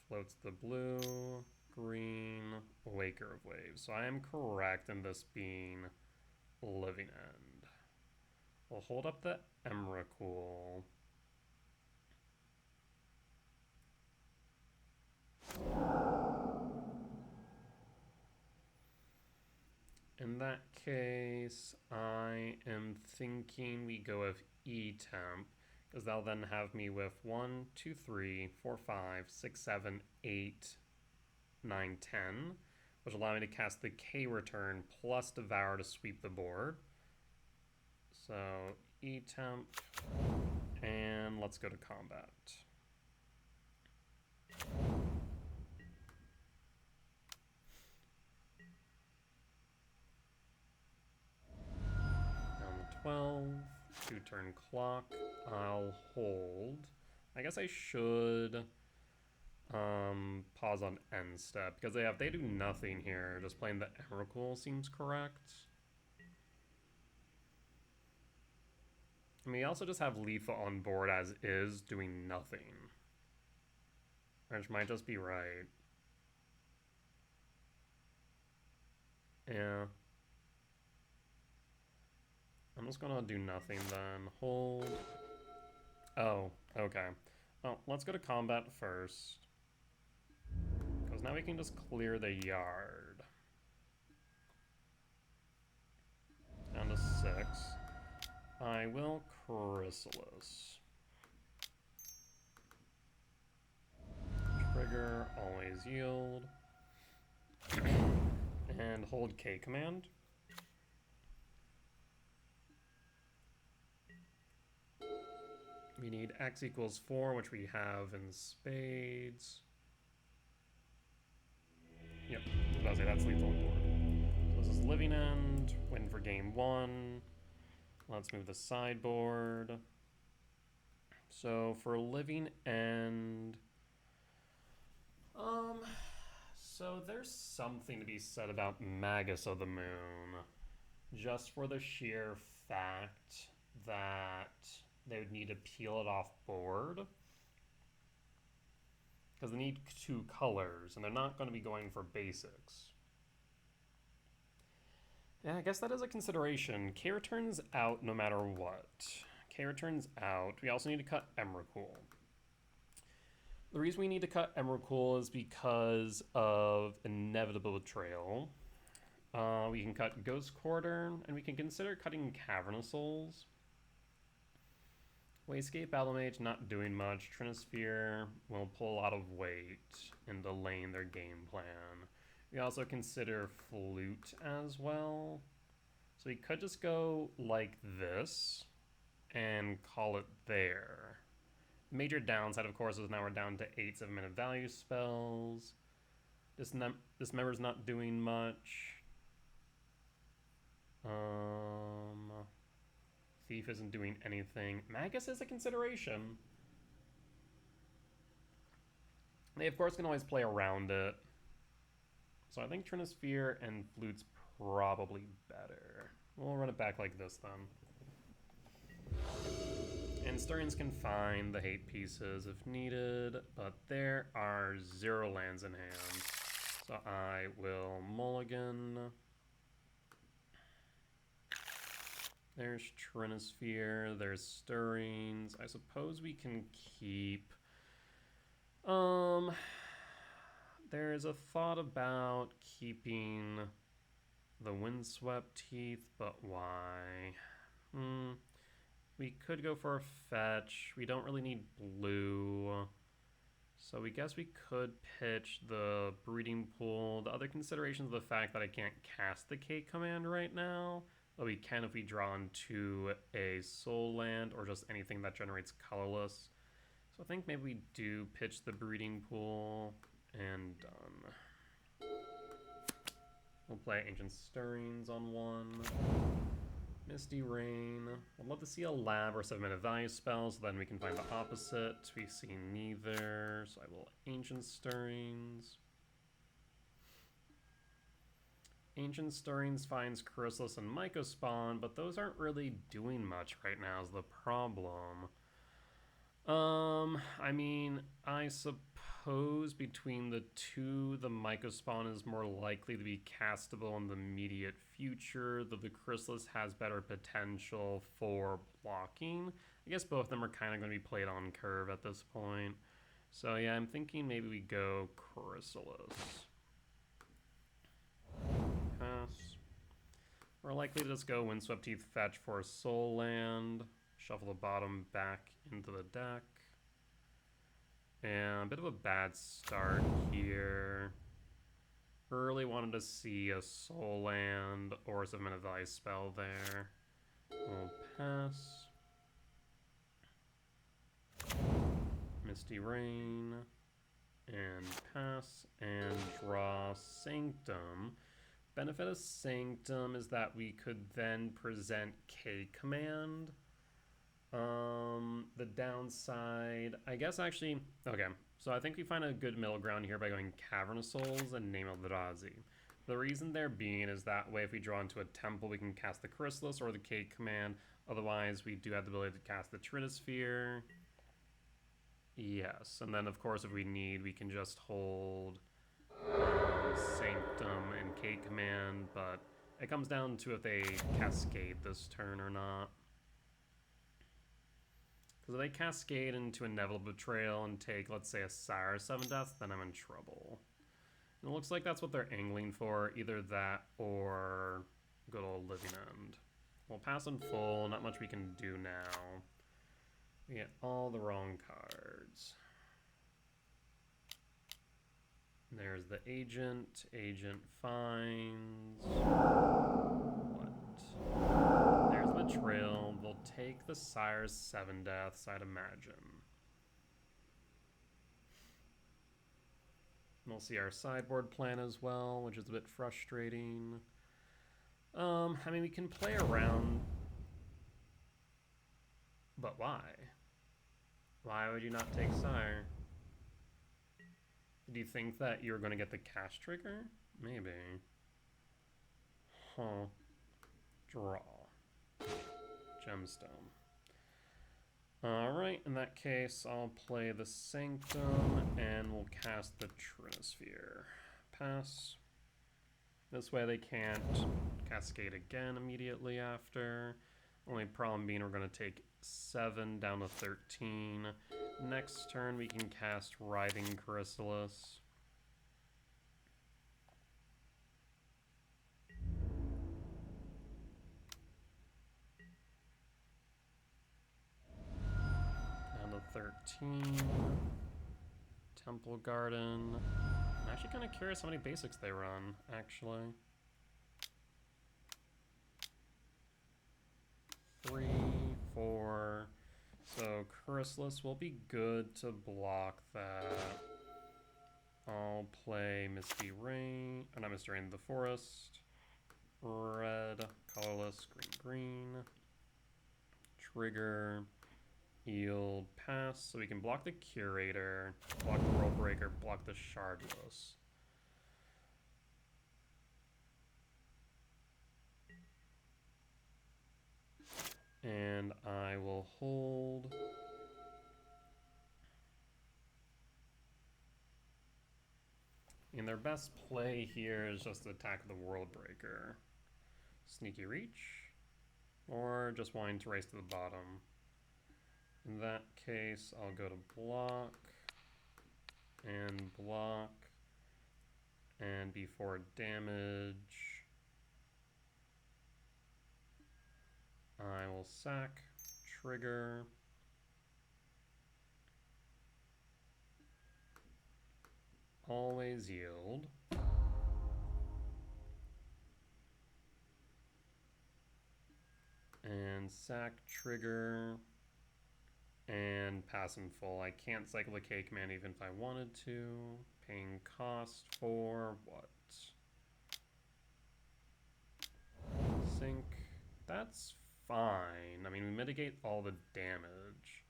Floats the blue, green, Waker of Waves. So I am correct in this being Living End. We'll hold up the Emrakul. In that case, I am thinking we go with E-Temp, because that'll then have me with 1, 2, 3, 4, 5, 6, 7, 8, 9, 10, which will allow me to cast the K-Return plus Devour to sweep the board. So, E-Temp, and let's go to combat. Down to 12, 2-turn clock, I'll hold. I guess I should pause on end step, because they do nothing here. Just playing the Emrakul seems correct. I mean, we also just have lethal on board as is, doing nothing. Which might just be right. Yeah. I'm just gonna do nothing then. Hold. Oh, okay. Well, let's go to combat first. Because now we can just clear the yard. Down to 6. I will Chrysalis. Trigger, always yield. And hold K command. We need X equals 4, which we have in spades. Yep, I was about to say that's lethal on board. So this is Living End, win for game 1. Let's move the sideboard. So for Living End, so there's something to be said about Magus of the Moon, just for the sheer fact that they would need to peel it off board, because they need 2 colors, and they're not going to be going for basics. Yeah, I guess that is a consideration. K returns out no matter what. K returns out. We also need to cut Emrakul. The reason we need to cut Emrakul is because of Inevitable Betrayal. We can cut Ghost Quarter, and we can consider cutting Cavernous Souls. Wayscape Battlemage not doing much. Trinisphere will pull a lot of weight in delaying their game plan. We also consider Flute as well. So we could just go like this and call it there. Major downside, of course, is now we're down to 8 7-minute value spells. This member's not doing much. Thief isn't doing anything. Magus is a consideration. They, of course, can always play around it. So I think Trinisphere and Flute's probably better. We'll run it back like this, then. And Stirring's can find the hate pieces if needed, but there are 0 lands in hand. So I will mulligan. There's Trinisphere, there's Stirrings. I suppose we can keep... There's a thought about keeping the Windswept Teeth, but why? We could go for a fetch. We don't really need blue. So we guess we could pitch the breeding pool. The other consideration is the fact that I can't cast the K command right now, but we can if we draw into a soul land or just anything that generates colorless. So I think maybe we do pitch the breeding pool and done. We'll play Ancient Stirrings on one. Misty Rain. I'd love to see a lab or 7-mana value spell, so then we can find the opposite. We see neither, so I will Ancient Stirrings. Ancient Stirrings finds Chrysalis and Mycospawn, but those aren't really doing much right now is the problem. I mean, I suppose between the two, the Mycospawn is more likely to be castable in the immediate future, though the Chrysalis has better potential for blocking. I guess both of them are kind of going to be played on curve at this point. So yeah, I'm thinking maybe we go Chrysalis. Pass. We're likely to just go Windswept Teeth fetch for a soul land. Shuffle the bottom back into the deck. And a bit of a bad start here. Really wanted to see a soul land or some mana value spell there. We'll pass. Misty Rain. And pass. And draw Sanctum. Benefit of Sanctum is that we could then present K command. The downside, I guess actually, okay, so I think we find a good middle ground here by going Cavernous Souls and name Eldrazi. The reason there being is that way if we draw into a temple, we can cast the Chrysalis or the K command. Otherwise, we do have the ability to cast the Trinisphere. Yes, and then of course if we need, we can just hold Sanctum and K command, but it comes down to if they cascade this turn or not. Because if they cascade into Inevitable Betrayal and take, let's say, a Sire 7 Death, then I'm in trouble. And it looks like that's what they're angling for, either that or good old Living End. We'll pass in full, not much we can do now. We get all the wrong cards. There's the Agent. Agent finds... what? There's the Betrayal. They'll take the Sire's 7 Deaths, I'd imagine. We'll see our sideboard plan as well, which is a bit frustrating. I mean, we can play around... but why? Why would you not take Sire? Do you think that you're going to get the cast trigger? Maybe. Huh. Draw. Gemstone. Alright, in that case, I'll play the Sanctum, and we'll cast the Trinisphere. Pass. This way they can't cascade again immediately after. Only problem being we're going to take 7 down to 13. Next turn we can cast Writhing Chrysalis. Down to 13. Temple Garden. I'm actually kind of curious how many basics they run, actually. 3, 4. So Chrysalis will be good to block that. I'll play Misty Rain, or not Misty Rain, the Forest. Red, colorless, green, green. Trigger, yield, pass. So we can block the Curator, block the World Breaker, block the Shardless. And I will hold. And their best play here is just to attack the World Breaker. Sneaky Reach. Or just wanting to race to the bottom. In that case, I'll go to block. And block. And before damage, I will sack, trigger, always yield. And sack trigger. And pass in full. I can't cycle the K command even if I wanted to. Paying cost for what? Sync. That's fine. I mean, we mitigate all the damage.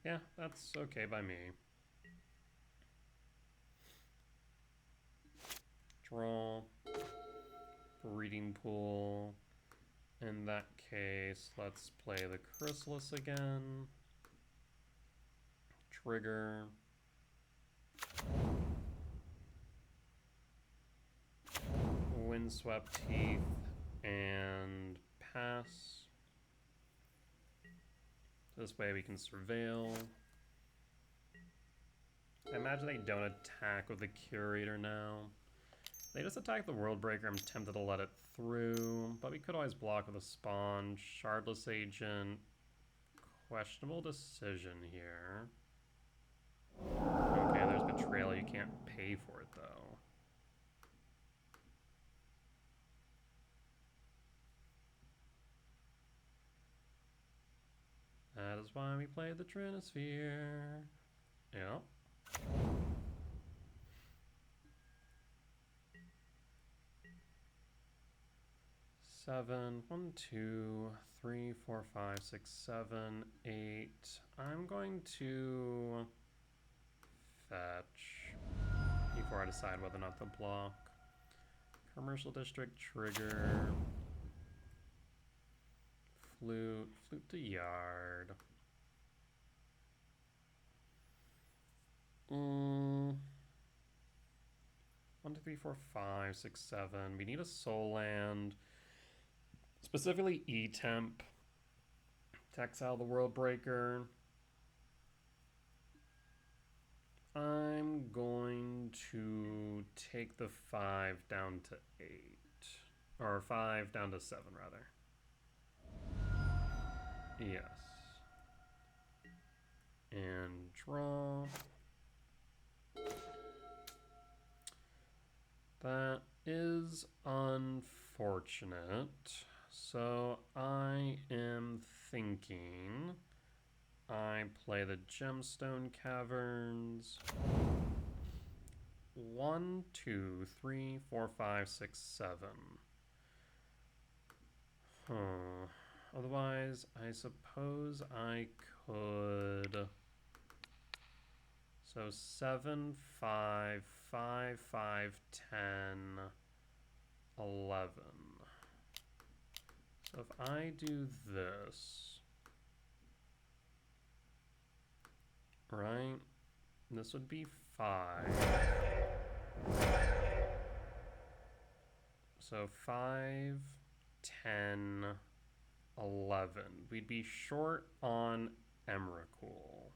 Yeah, that's okay by me. Draw. Breeding pool. In that case, let's play the Chrysalis again. Trigger. Windswept Teeth and pass. This way we can surveil. I imagine they don't attack with the Curator now. They just attack the Worldbreaker. I'm tempted to let it through, but we could always block with a Spawn. Shardless Agent. Questionable decision here. Okay, there's Betrayal. You can't pay for it, though. That is why we played the Trinisphere. Yep. Seven. 1, 2, 3, 4, 5, 6, 7, 8. I'm going to fetch before I decide whether or not to block. Commercial District trigger. Flute to yard. 1, 2, 3, 4, 5, 6, 7. We need a soul land. Specifically E-Temp to exile the Worldbreaker. I'm going to take the 5 down to 8. Or 5 down to 7, rather. Yes. And draw. That is unfortunate. So I am thinking I play the Gemstone Caverns. 1, 2, 3, 4, 5, 6, 7. Otherwise, I suppose I could. So 7, 5, 5, 5, 10, 11. So if I do this, right, this would be 5. So 5, 10, 11. We'd be short on Emrakul.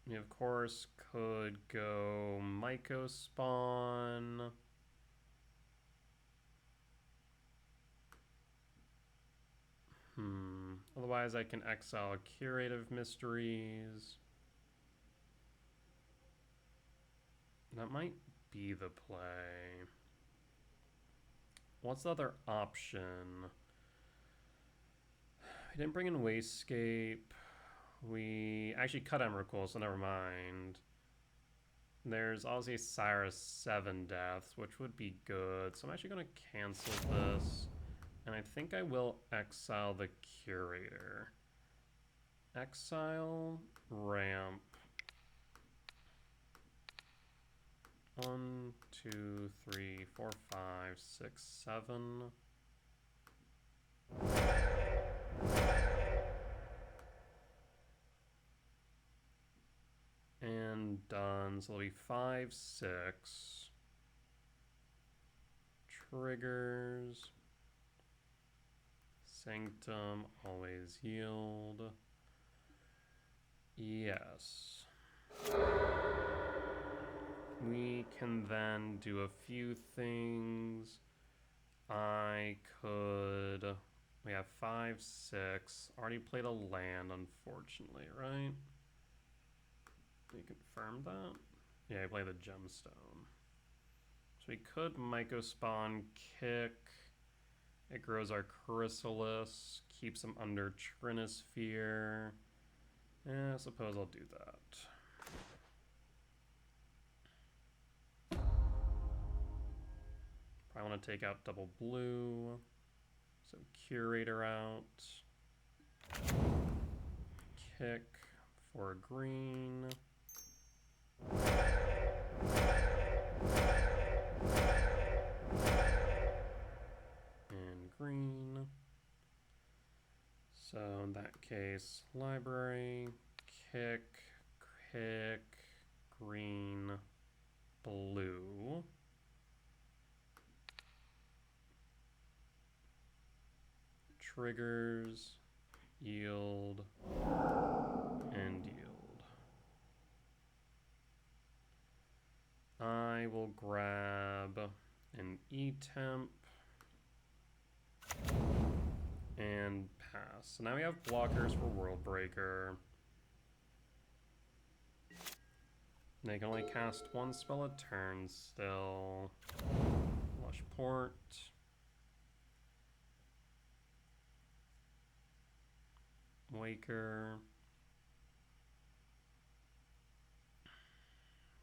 We, of course, could go Myco Spawn. Otherwise, I can exile Curative Mysteries. That might be the play. What's the other option? We didn't bring in Wasescape. We actually cut Emrakul, so never mind. There's obviously Cyrus 7 deaths, which would be good. So I'm actually going to cancel this. And I think I will exile the Curator. Exile, ramp. 1, 2, 3, 4, 5, 6, 7. And done. So it'll be 5, 6. Triggers. Sanctum, always yield. Yes. We can then do a few things. I could We have 5, 6. Already played a land, unfortunately, right? Can you confirm that? Yeah, I play the gemstone. So we could Myco Spawn, kick. It grows our Chrysalis, keeps him under Trinisphere. Yeah, I suppose I'll do that. Probably want to take out double blue. So Curator out. Kick for a green. And green. So in that case, library, kick, green, blue. Triggers, yield, and yield. I will grab an E-temp and pass. So now we have blockers for World Breaker. They can only cast one spell a turn still. Flush Port. Waker.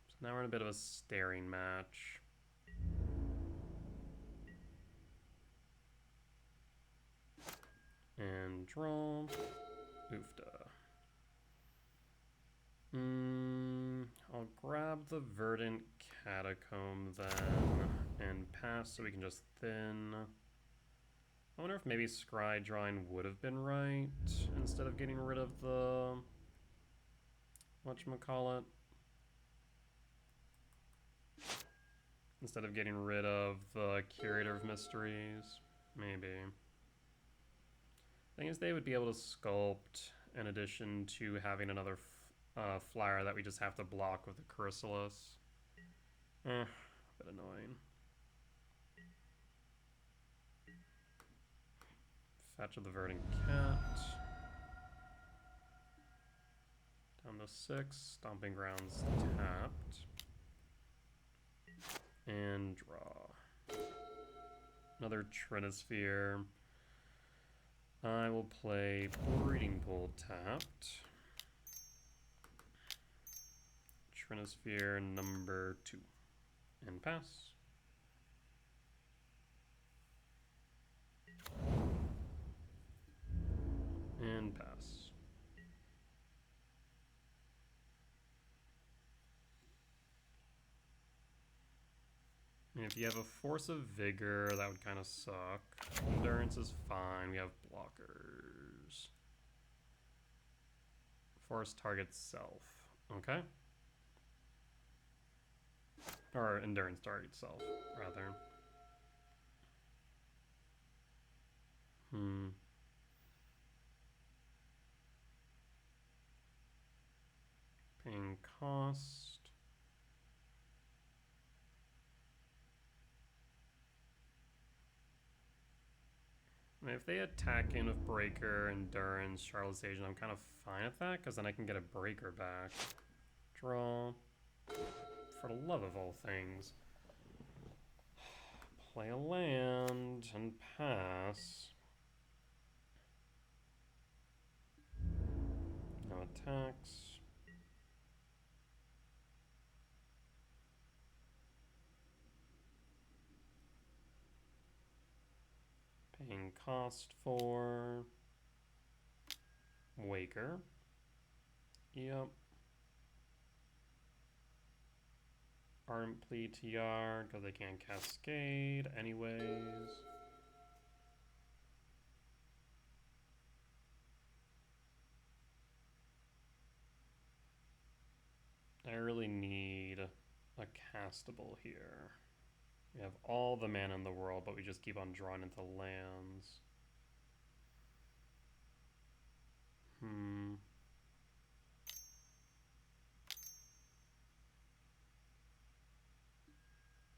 So now we're in a bit of a staring match. And draw. Oofda. I'll grab the Verdant Catacomb then and pass so we can just thin. I wonder if maybe Scry Drawing would have been right instead of getting rid of the whatchamacallit. Instead of getting rid of the Curator of Mysteries. Maybe. Thing is, they would be able to sculpt in addition to having another flyer that we just have to block with the Chrysalis. A bit annoying. Fetch of the Verdant Cat. Down to 6. Stomping Grounds tapped. And draw. Another Trinisphere. I will play Breeding Pool tapped. Trinisphere number 2. And pass. And pass. And if you have a Force of Vigor, that would kind of suck. Endurance is fine. We have blockers. Force targets self. Okay. Or endurance targets self, rather. Paying cost. I mean, if they attack in with Breaker, Endurance, Charlotte's Agent, I'm kind of fine with that, because then I can get a Breaker back. Draw. For the love of all things. Play a land and pass. No attacks. Paying cost for Waker. Yep. Ardent Plea TR, because they can't Cascade anyways. I really need a castable here. We have all the mana in the world, but we just keep on drawing into lands.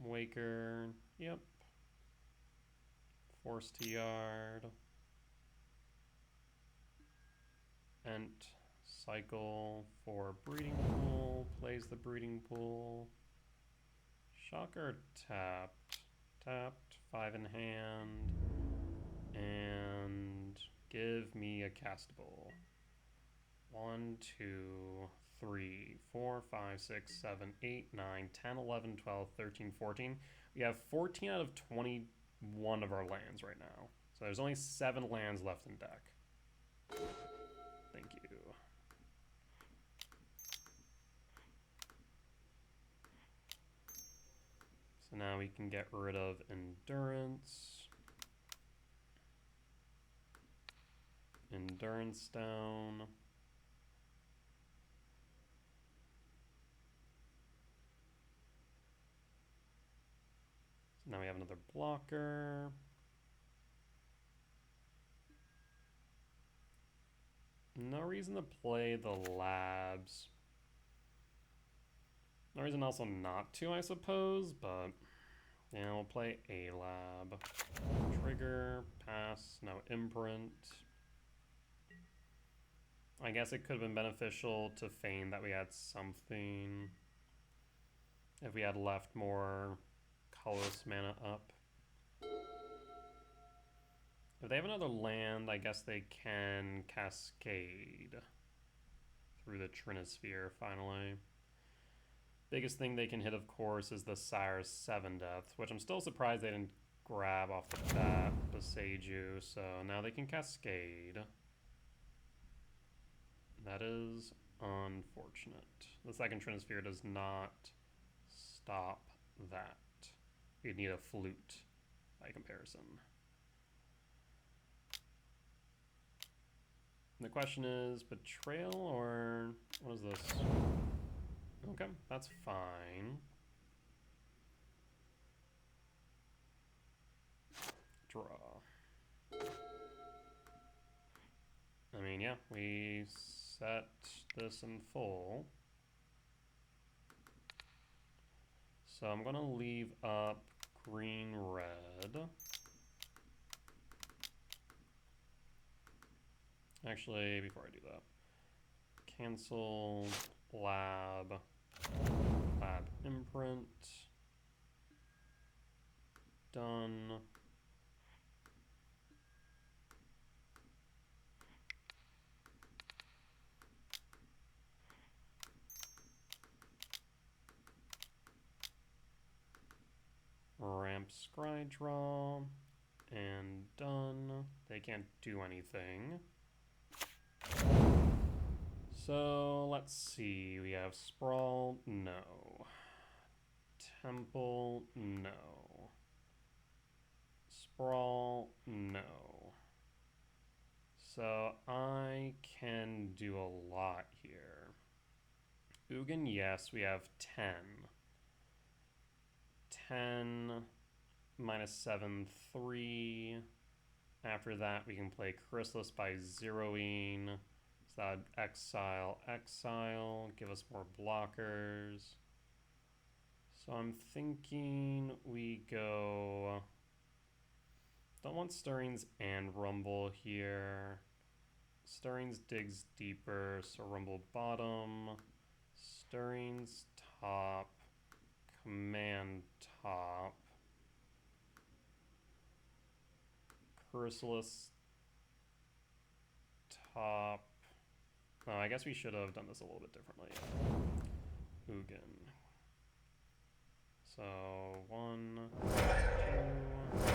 Waker, yep. Force to Yard. Ent cycle for breeding pool, plays the breeding pool. Shocker tapped, 5 in hand, and give me a castable. 1, 2, 3, 4, 5, 6, 7, 8, 9, 10, 11, 12, 13, 14. We have 14 out of 21 of our lands right now. So there's only 7 lands left in deck. Thank you. So now we can get rid of Endurance. Endurance down. So now we have another blocker. No reason to play the labs. No reason also not to, I suppose, but yeah, we'll play a lab. Trigger, pass, no imprint. I guess it could have been beneficial to feign that we had something if we had left more colorless mana up. If they have another land, I guess they can cascade through the Trinisphere finally. Biggest thing they can hit, of course, is the Sire's 7 Death, which I'm still surprised they didn't grab off the bat, Boseiju, so now they can cascade. That is unfortunate. The second Trinisphere does not stop that. You'd need a flute by comparison. The question is Betrayal or what is this? Okay, that's fine. Draw. I mean, yeah, we set this in full. So I'm gonna leave up green, red. Actually, before I do that, cancel lab imprint, done. Ramp scry draw, and done. They can't do anything. So let's see, we have Sprawl, no. Temple, no. Sprawl, no. So I can do a lot here. Ugin, yes, we have 10. 10 minus 7, 3. After that, we can play Chrysalis by zeroing. So that would exile, give us more blockers. So I'm thinking we go... Don't want Stirrings and Rumble here. Stirrings digs deeper, so Rumble bottom. Stirrings top. Command top. Chrysalis top. Oh, I guess we should have done this a little bit differently. Ugin. So 1, 2, 3,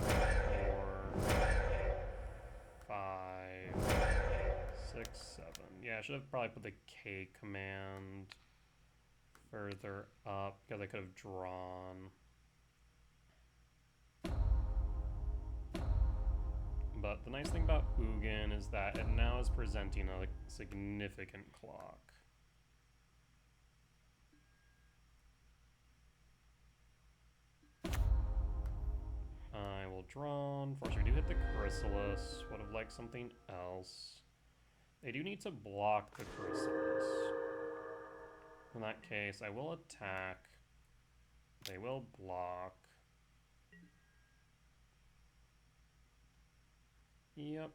4, 5, 6, 7. Yeah, I should have probably put the K command further up because I could have drawn. But the nice thing about Ugin is that it now is presenting a significant clock. I will draw. Unfortunately, we do hit the Chrysalis. Would have liked something else. They do need to block the Chrysalis. In that case, I will attack. They will block. Yep.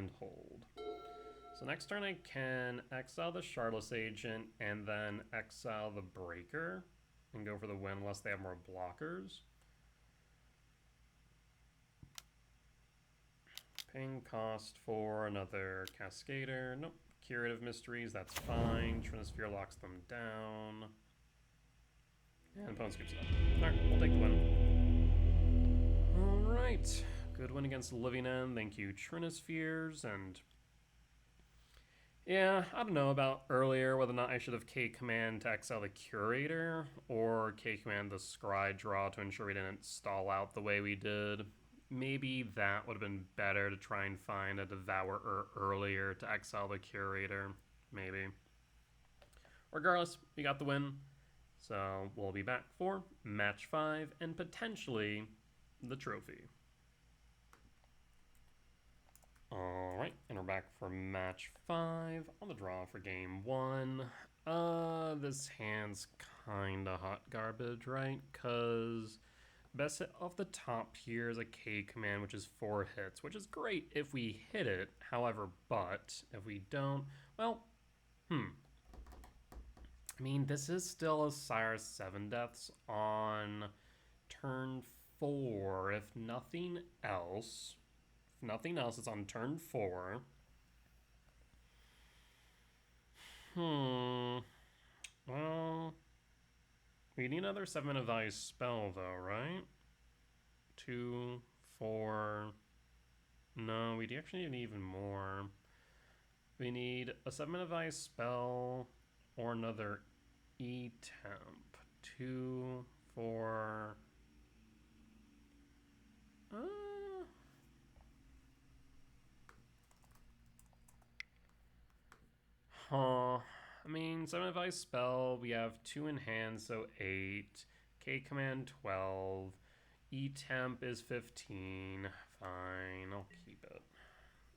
and hold. So next turn I can exile the Shardless Agent and then exile the Breaker and go for the win unless they have more blockers. Paying cost for another Cascader. Nope. Curative Mysteries, that's fine. Trinisphere locks them down. And opponent scoops it up. Alright, we'll take the win. Alright. Good win against Living End. Thank you, Trinispheres. And yeah, I don't know about earlier whether or not I should have K-Command to exile the Curator or K-Command the Scry draw to ensure we didn't stall out the way we did. Maybe that would have been better to try and find a Devourer earlier to exile the Curator. Maybe. Regardless, we got the win. So we'll be back for match 5 and potentially the trophy. Alright, and we're back for match 5 on the draw for game 1. This hand's kinda hot garbage, right? Because best hit off the top here is a K command, which is 4 hits, which is great if we hit it. However, but if we don't, well, I mean, this is still a Sire 7 deaths on turn 4. If nothing else, it's on turn 4. Well, we need another 7-mana value spell, though, right? 2, 4. No, we actually need even more. We need a 7-mana value spell or another E-Temp. 2, 4. I mean, 7 advice spell, we have 2 in hand, so 8. K command 12. E-Temp is 15. Fine, I'll keep it.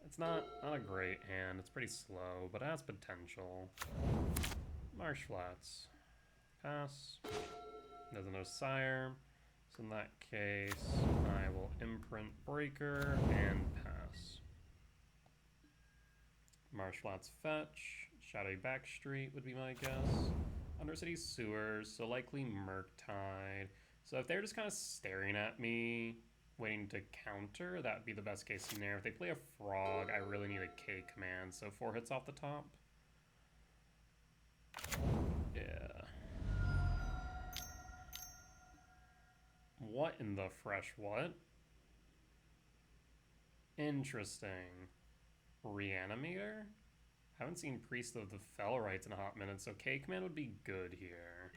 It's not a great hand, it's pretty slow, but it has potential. Marsh Flats. Pass. There's no Sire. So in that case, I will imprint Breaker and pass. Marsh Flats fetch. Shadowy Backstreet would be my guess. Undercity Sewers, so likely Murktide. So if they're just kind of staring at me, waiting to counter, that would be the best case scenario. If they play a Frog, I really need a K command, so 4 hits off the top. Yeah. What in the fresh what? Interesting. Reanimator? Haven't seen Priest of the Fellrites in a hot minute, so K command would be good here.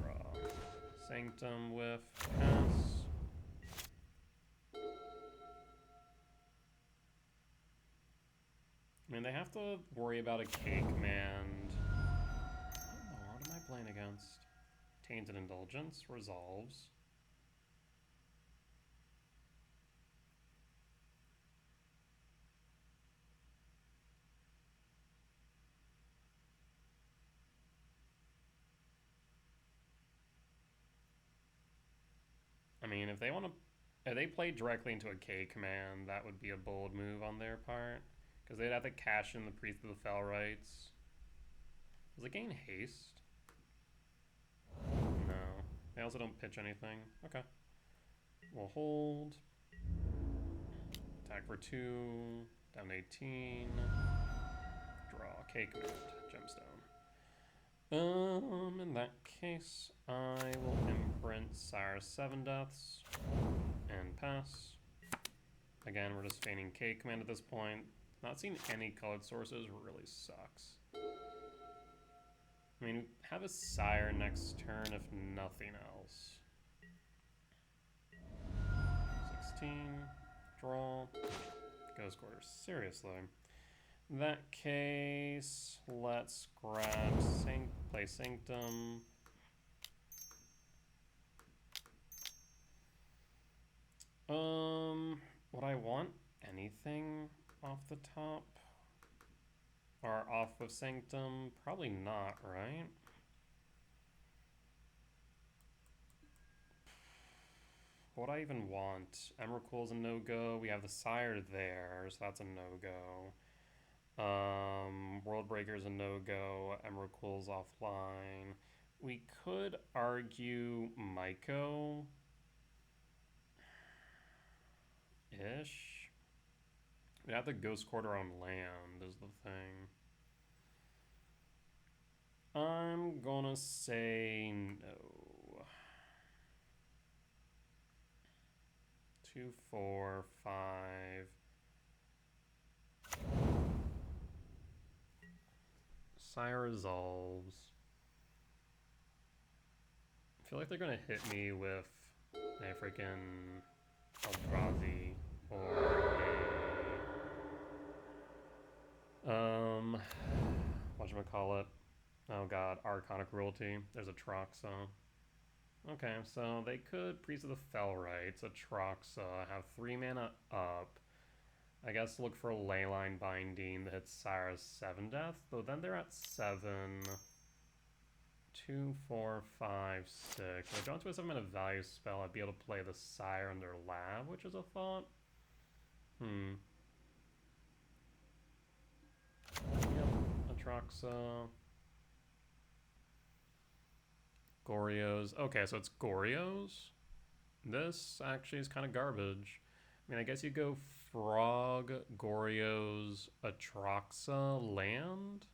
Draw. Sanctum with pass. I mean, they have to worry about a K command. What am I playing against? Tainted Indulgence resolves. I mean, if they play directly into a K command, that would be a bold move on their part. Because they'd have to cash in the Priest of the Fellrites. Does it gain haste? No. They also don't pitch anything. Okay. We'll hold. Attack for 2. Down to 18. Draw. K command. Gemstone. In that case, I will imprint Sire 7 deaths and pass. Again, we're just feigning K command at this point. Not seeing any colored sources really sucks. I mean, we have a Sire next turn if nothing else. 16, draw, Ghost Quarters. Seriously. In that case, let's grab play Sanctum. Would I want anything off the top? Or off of Sanctum? Probably not, right? what do I even want? Emrakul's a no-go. We have the Sire there, so that's a no-go. Worldbreaker's a no-go. Emrakul's offline. We could argue Myco ish. We have the Ghost Quarter on land, is the thing. I'm gonna say no. 2, 4, 5. Sire resolves. I feel like they're gonna hit me with a freaking Eldrazi or a whatchamacallit. Oh god, Archonic Royalty. There's a Troxa. Okay, so they could Priest of the Fell Rites, a Troxa, have 3 mana up. I guess look for a Leyline Binding that hits Sire's 7 death, though then they're at 7. 2, 4, 5, 6. If I don't to a 7-mana value spell, I'd be able to play the Sire under Lab, which is a thought. Yep, Atraxa. Goryo's. Okay, so it's Goryo's. This actually is kind of garbage. I mean, I guess you go Frog, Goryo's, Atraxa, Land.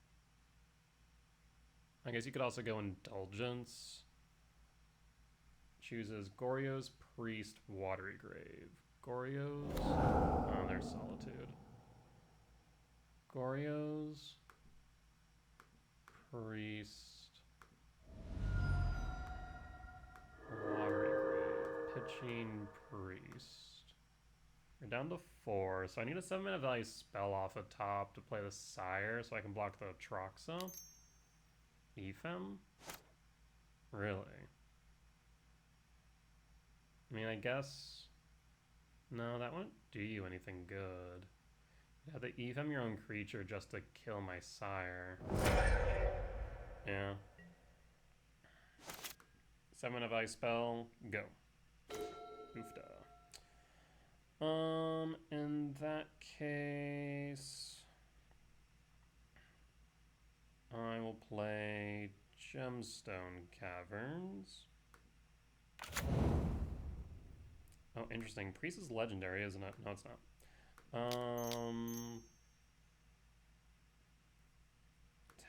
I guess you could also go Indulgence. Chooses Goryo's, Priest, Watery Grave. Goryo's. Oh, there's Solitude. Goryo's, Priest, Watery Grave. Pitching Priest. We're down to 4, so I need a 7-mana value spell off the top to play the Sire so I can block the Atraxa. Ephem? Really? I mean, I guess... No, that won't do you anything good. You have to Ephem your own creature just to kill my Sire. Yeah. 7-mana value spell, go. Oofda. In that case... I will play Gemstone Caverns. Oh, interesting. Priest is legendary, isn't it? No, it's not.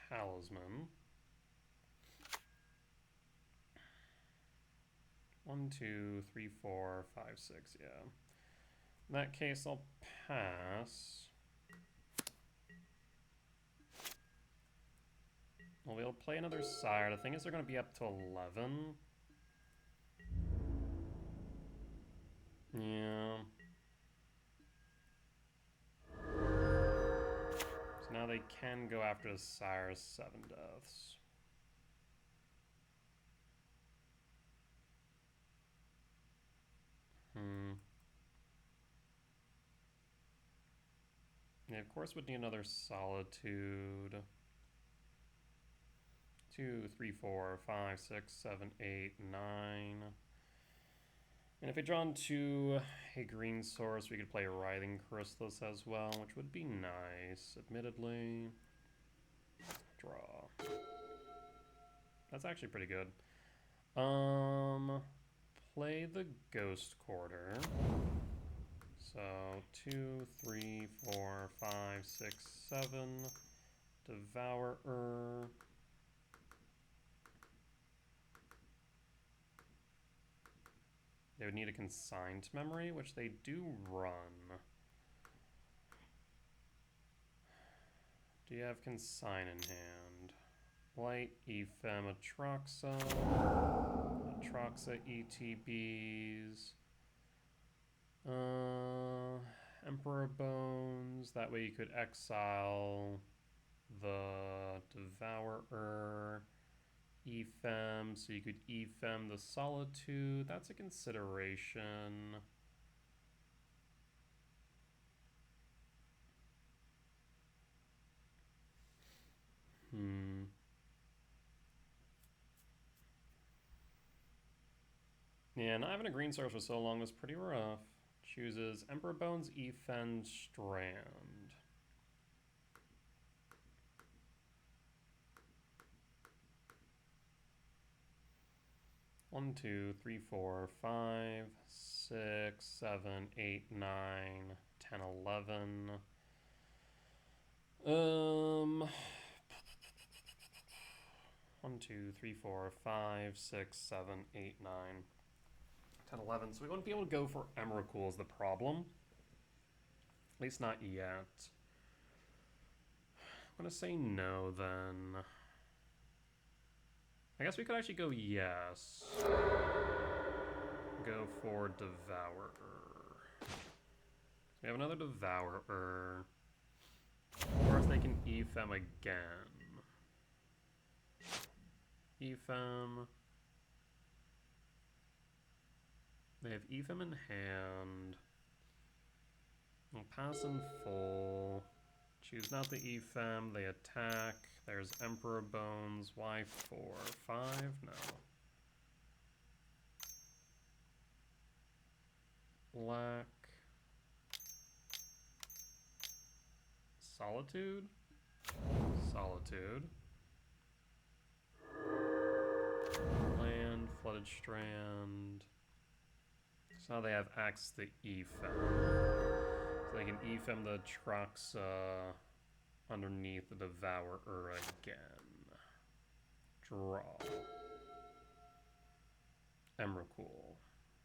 Talisman. 1, 2, 3, 4, 5, 6, yeah. In that case, I'll pass. Well, we'll play another Sire. The thing is, they're going to be up to 11. Yeah. So now they can go after the Sire's 7 deaths. Yeah, of course would need another Solitude. 2, 3, 4, 5, 6, 7, 8, 9. And if I draw into a green source, we could play Writhing Chrysalis as well, which would be nice, admittedly. Draw. That's actually pretty good. Play the Ghost Quarter. So 2, 3, 4, 5, 6, 7. Devourer. They would need a consigned memory, which they do run. Do you have consign in hand? Light, Ephem, Atraxa. Atraxa, ETBs. Emperor Bones. That way you could exile the Devourer. Ephem, so you could Ephem the Solitude. That's a consideration. Yeah, not having a green source for so long was pretty rough. Chooses Emperor Bones, Ethan, Strand. One, two, three, four, 5, 6, 7, 8, 9, 10, 11. 1, 2, 3, 4, 5, 6, 7, 8, 9, 10, 11. So we wouldn't be able to go for Emrakul is the problem. At least not yet. I'm gonna say no then. I guess we could actually go yes. Go for Devourer. We have another Devourer. Or if they can Ephem again. Ephem. They have Ephem in hand. We'll pass in full. Choose not the Ephem. They attack. There's Emperor Bones. Why 4? 5? No. Black. Solitude? Solitude. Land, Flooded Strand. So now they have access to Ephem. So they can Ephem the Troxa underneath the Devourer again. Draw. Emrakul.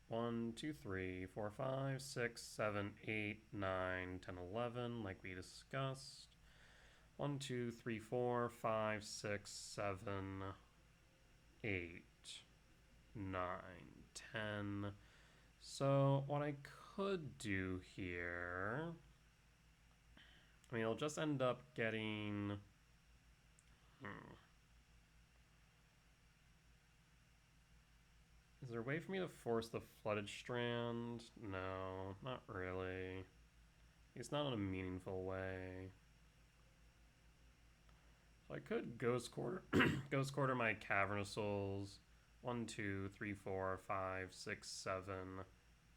1, 2, 3, 4, 5, 6, 7, 8, 9, 10, 11, like we discussed. 1, 2, 3, 4, 5, 6, 7, 8, 9, 10. So what I could do here, I mean, I'll just end up getting, Is there a way for me to force the Flooded Strand? No, not really. It's not in a meaningful way. So I could Ghost Quarter, Ghost Quarter my Cavern of Souls. 1, 2, 3, 4, 5, 6, 7,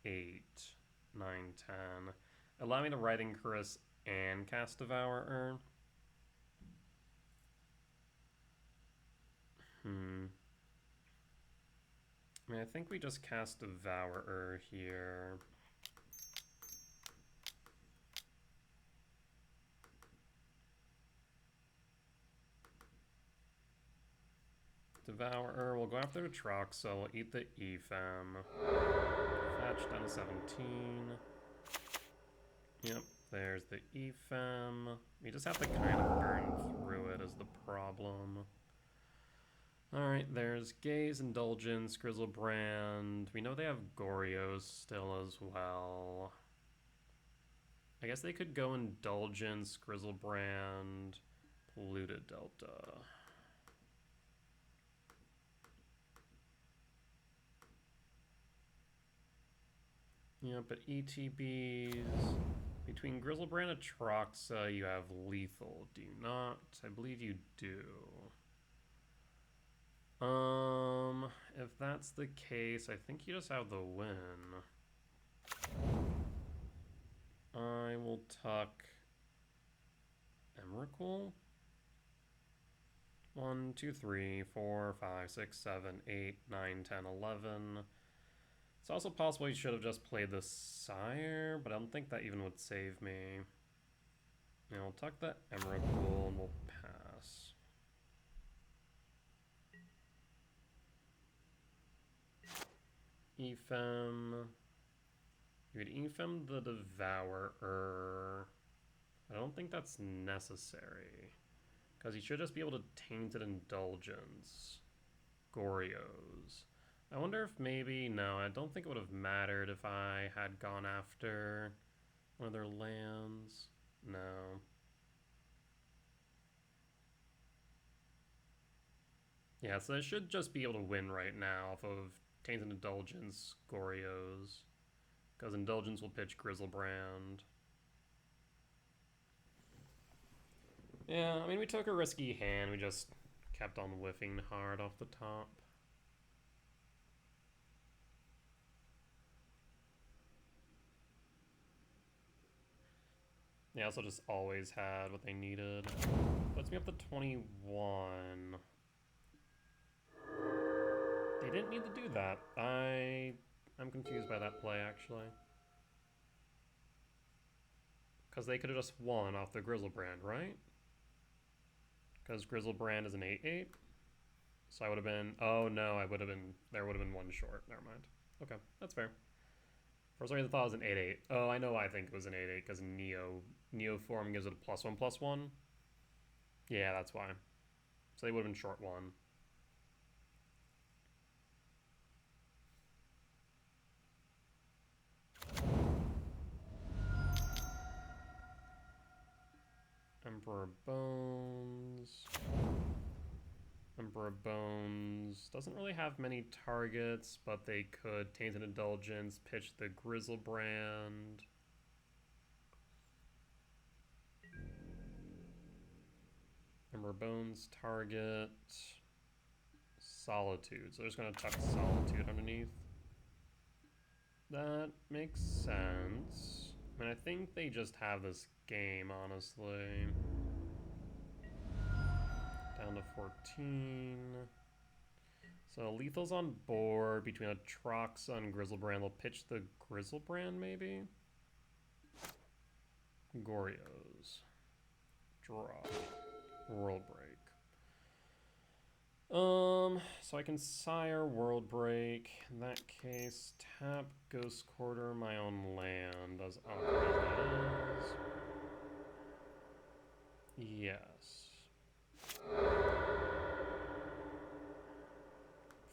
8, 9, 10. Allow me to Writhing Caress and cast Devourer. I mean, I think we just cast Devourer here. Devourer, we'll go after the Troxa, we'll eat the Ephem. Fetch down to 17. Yep, there's the Ephem. We just have to kind of burn through it is the problem. Alright, there's Gaze, Indulgence, Grizzlebrand. We know they have Goryo still as well. I guess they could go Indulgence, Grizzlebrand, Polluted Delta. Yeah, but ETBs... Between Grizzlebrand and Troxa, you have Lethal, do you not? I believe you do. If that's the case, I think you just have the win. I will tuck Emrakul. 1, 2, 3, 4, 5, 6, 7, 8, 9, 10, 11. It's also possible you should have just played the Sire, but I don't think that even would save me. Yeah, I'll tuck the Emrakul and we'll pass. Ephem. You could Ephem the Devourer. I don't think that's necessary. Because you should just be able to Tainted Indulgence. Goryos. I wonder if maybe... No, I don't think it would have mattered if I had gone after one of their lands. No. Yeah, so I should just be able to win right now off of Tainted Indulgence, Goryos. Because Indulgence will pitch Grizzlebrand. Yeah, I mean, we took a risky hand. We just kept on whiffing hard off the top. They also just always had what they needed. Puts me up to 21. They didn't need to do that. I'm confused by that play, actually. Because they could have just won off the Grizzlebrand, right? Because Grizzlebrand is an 8/8. So I would have been... Oh, no, I would have been... There would have been one short. Never mind. Okay, that's fair. For some reason, I thought it was an 8/8. Oh, I know I think it was an 8/8 because Neo form gives it a +1/+1. Yeah, that's why. So they would have been short one. Emperor Bones. Emperor Bones doesn't really have many targets, but they could Tainted Indulgence, pitch the Grizzlebrand. Emperor Bones target Solitude. So they're just going to chuck Solitude underneath. That makes sense. I mean, I think they just have this game, honestly. Down to 14. So lethal's on board between a Troxa and Grizzlebrand. They'll pitch the Grizzlebrand, maybe? Goryos. Draw. World Break. So I can sire World Break. In that case, tap Ghost Quarter my own land as operating as. Yes.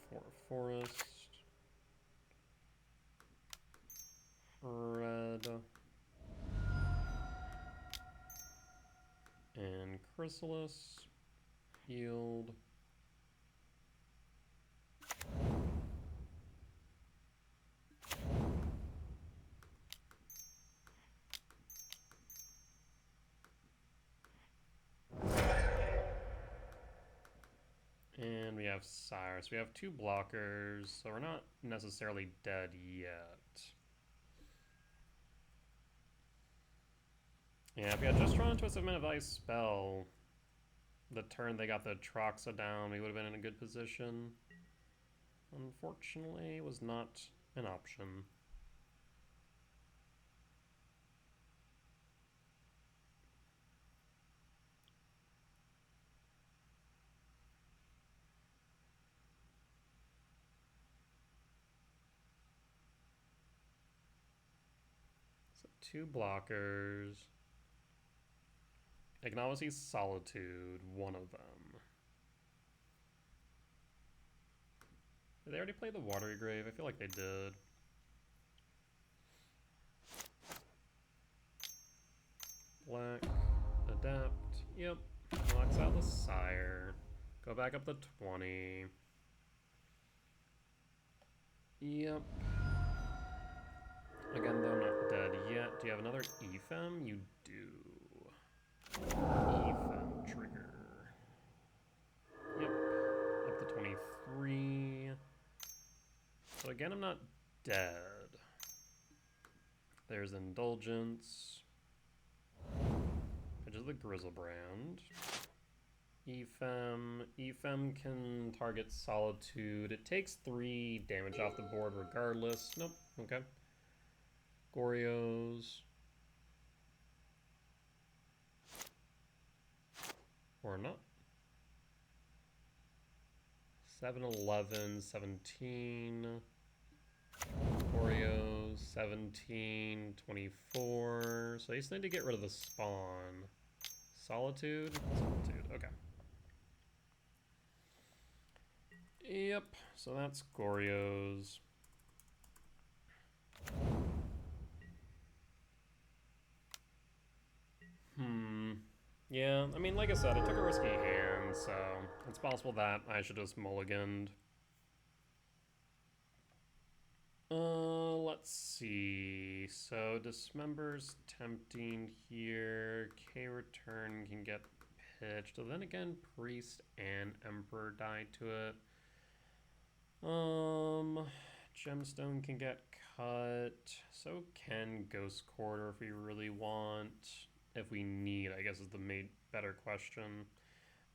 For Forest. Red. And Chrysalis. Yield. And we have Sire. So we have two blockers, so we're not necessarily dead yet. Yeah, if we had just drawn into a 7-mana value spell, the turn they got the Troxa down, we would have been in a good position. Unfortunately, it was not an option. So two blockers. I can obviously Solitude one of them. Did they already play the Watery Grave? I feel like they did. Black, adapt, yep. Knocks out the Sire. Go back up to 20. Yep. Again, though, not dead yet. Do you have another Ephem? You do. Ephem trigger. Yep. Up to 23. So again, I'm not dead. There's Indulgence. Edge of the Grizzlebrand. Ephem can target Solitude. It takes 3 damage off the board regardless. Nope. Okay. Goryos. Or not. 7, 11, 17. Goryo, 17, 24. So they just need to get rid of the spawn. Solitude? Solitude, okay. Yep, so that's Goryo's. Yeah, I mean, like I said, I took a risky hand, so it's possible that I should just mulliganed. Let's see. So Dismember's tempting here. K-Return can get pitched. So then again, Priest and Emperor die to it. Gemstone can get cut. So can Ghost Quarter if we really want. if we need, I guess is the better question.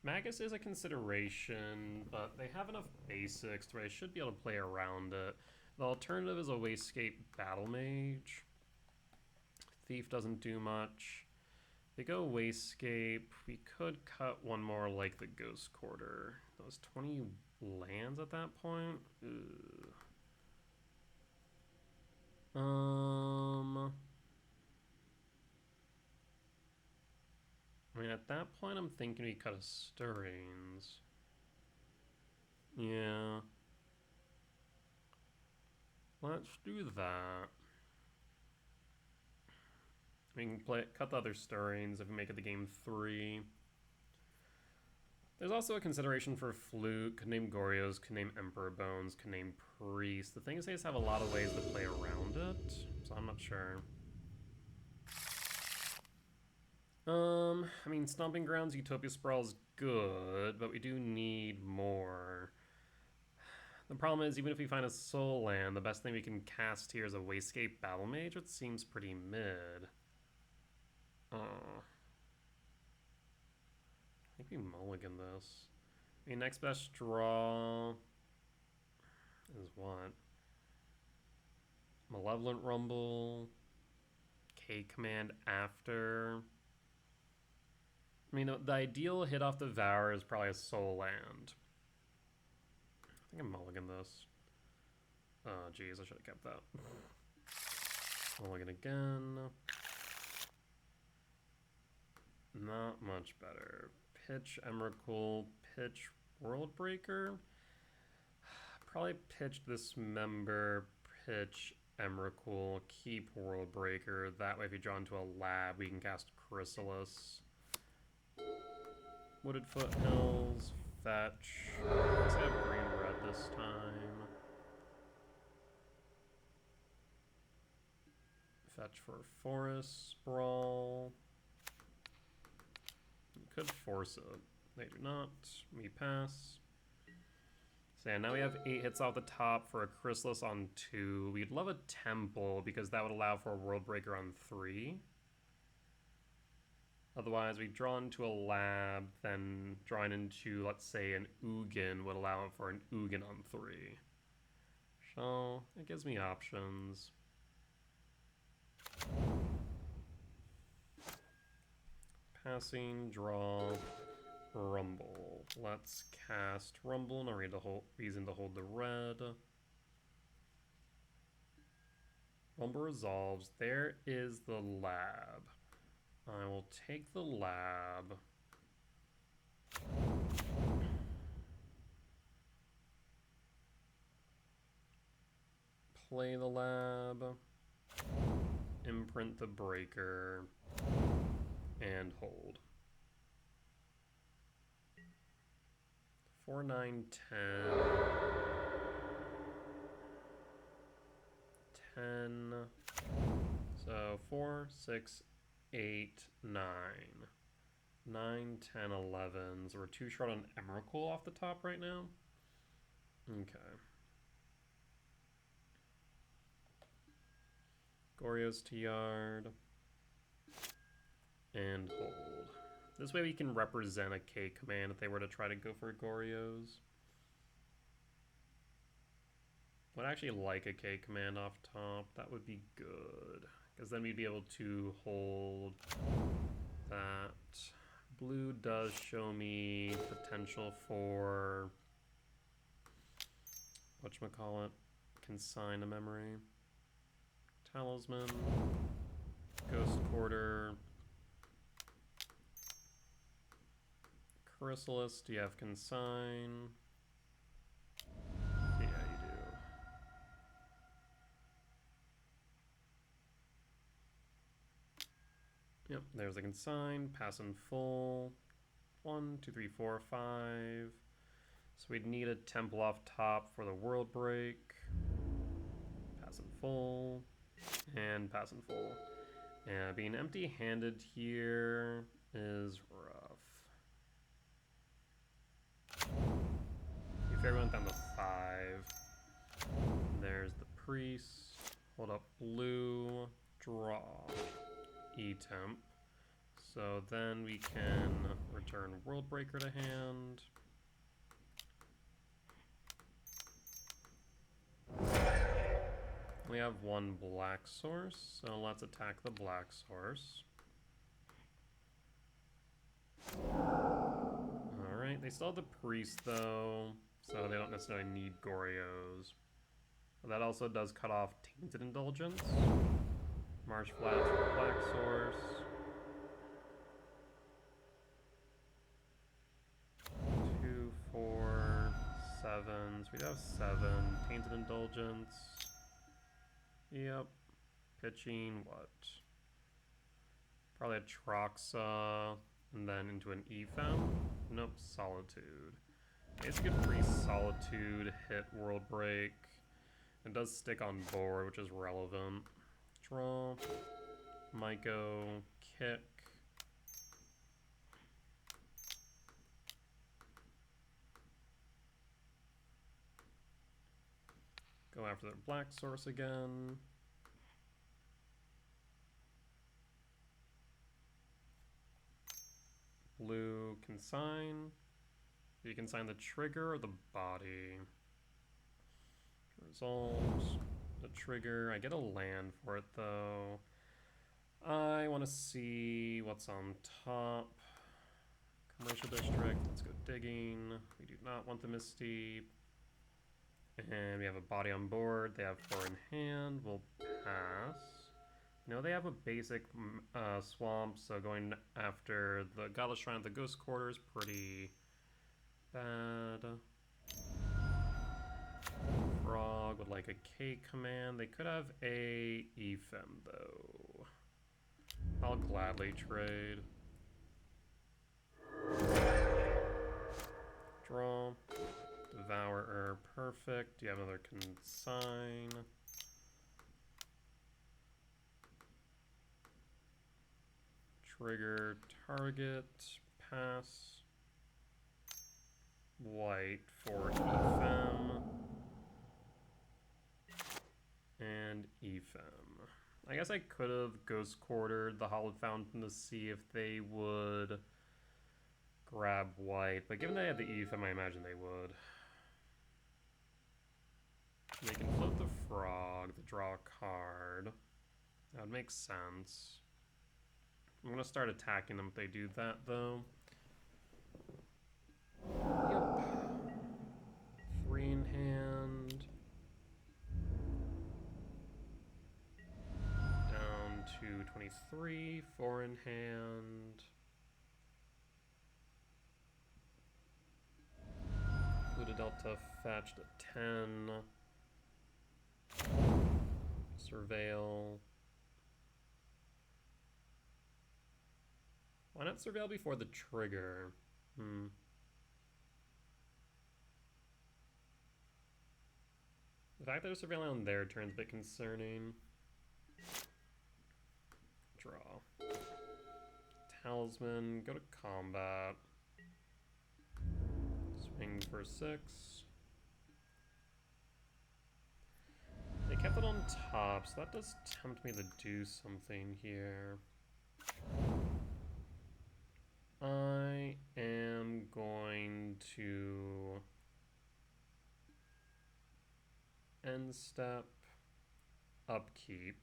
Magus is a consideration, but they have enough basics where I should be able to play around it. The alternative is a Wastecape Battle Mage. Thief doesn't do much. They go Wastecape. We could cut one more like the Ghost Quarter. That was 20 lands at that point. Ugh. I mean, at that point, I'm thinking we cut a Stirrings. Yeah. Let's do that. We can cut the other Stirrings if we make it the game 3. There's also a consideration for Flute, could name Goryos, could name Emperor Bones, could name Priest. The thing is they just have a lot of ways to play around it, so I'm not sure. I mean, Stomping Grounds, Utopia Sprawl is good, but we do need more. The problem is, even if we find a Soul Land, the best thing we can cast here is a Wastecape Battle Mage, which seems pretty mid. I think we mulligan this. I mean, next best draw is what? Malevolent Rumble, K Command after. I mean, the ideal hit off Devour is probably a Soul Land. I think I'm mulligan this. Oh, geez, I should have kept that. Mulligan again. Not much better. Pitch Emrakul, pitch Worldbreaker. Probably pitch Dismember, pitch Emrakul, keep Worldbreaker. That way if you draw into a lab, we can cast Chrysalis. Wooded Foothills, fetch. Let's have green-red this time. Fetch for Forest Sprawl. You could force it. They do not. We pass. So yeah, now we have 8 hits off the top for a Chrysalis on 2. We'd love a Temple because that would allow for a Worldbreaker on 3. Otherwise, we draw into a lab, then drawing into, let's say, an Ugin would allow it for an Ugin on 3. So, it gives me options. Passing, draw, Rumble. Let's cast Rumble, no reason to hold the red. Rumble resolves. There is the lab. I will take the lab. Play the lab. Imprint the breaker. And hold. 4, 9, 10. 10. So 4, 6, 8, 9. 9, 10, 11. So we're 2 short on Emrakul off the top right now. Okay. Goryo's to yard. And hold. This way we can represent a K command if they were to try to go for Goryo's. Would actually like a K command off top. That would be good. Because then we'd be able to hold that. Blue does show me potential for whatchamacallit, Consign a Memory, Talisman, Ghost Quarter, Chrysalis. Do you have Consign? Yeah, you do. Yep, there's the Consign. Pass in full. 1, 2, 3, 4, 5. So we'd need a Temple off top for the World Break. Pass in full. And pass in full. Yeah, being empty-handed here is rough. If everyone went down to 5. There's the Priest. Hold up blue. Draw. E-Temp. So then we can return Worldbreaker to hand. We have one black source, so let's attack the black source. Alright, they still have the priest though, so they don't necessarily need Goryos. But that also does cut off Tainted Indulgence. Marsh Flats for black source. 2, 4, 7. So we have 7. Tainted Indulgence. Yep. Pitching what? Probably a Troxa, and then into an Ephem. Nope, Solitude. It's a good free Solitude, hit World Break. It does stick on board, which is relevant. Draw. Myco. Kick. Go after the black source again. Blue consign. You can sign the trigger or the body. Resolves. The trigger. I get a land for it though. I want to see what's on top. Commercial district. Let's go digging. We do not want the Misty. And we have a body on board. They have 4 in hand. We'll pass. No, they have a basic swamp, so going after the Godless Shrine of the Ghost Quarter is pretty bad. Frog would like a K command. They could have a Ephem though. I'll gladly trade. Draw. Devourer, perfect. Do you have another consign? Trigger, target, pass. White for Ephem. And Ephem. I guess I could have Ghost Quartered the Hallowed Fountain to see if they would grab white, but given they had the Ephem, I imagine they would. They can float the frog to draw a card. That would make sense. I'm going to start attacking them if they do that, though. Yep. 3 in hand. Down to 23. 4 in hand. Pluto Delta fetched a 10. Surveil. Why not surveil before the trigger? The fact that they're surveilling on their turn is a bit concerning. Draw. Talisman, go to combat. Swing for 6. They kept it on top, so that does tempt me to do something here. I am going to end step, upkeep,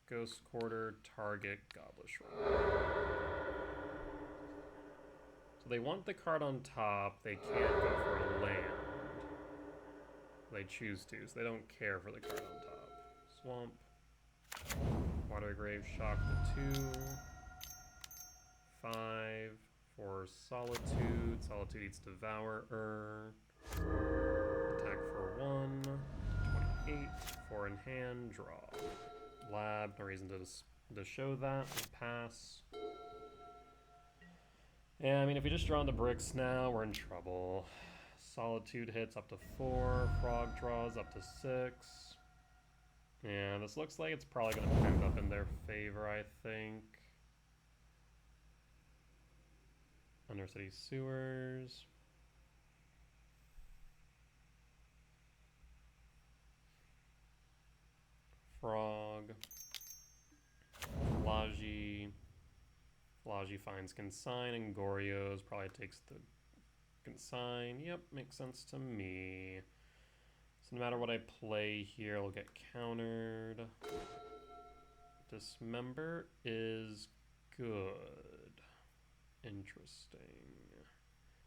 Ghost Quarter, target, Godless Shrine. So they want the card on top, they can't go for a land. They choose to, so they don't care for the card on top. Swamp. Water Grave, shock the 2. 5 for Solitude. Solitude eats Devourer. Attack for 1. 28. 4 in hand. Draw. Lab. No reason to show that. We'll pass. Yeah, I mean, if we just draw on the bricks now, we're in trouble. Solitude hits up to 4. Frog draws up to 6. Yeah, this looks like it's probably going to end up in their favor, I think. Undercity Sewers. Frog. Laji. Flaji finds Consign, and Goryo's probably takes the Consign. Yep, makes sense to me. So no matter what I play here, it'll get countered. Dismember is good. Interesting.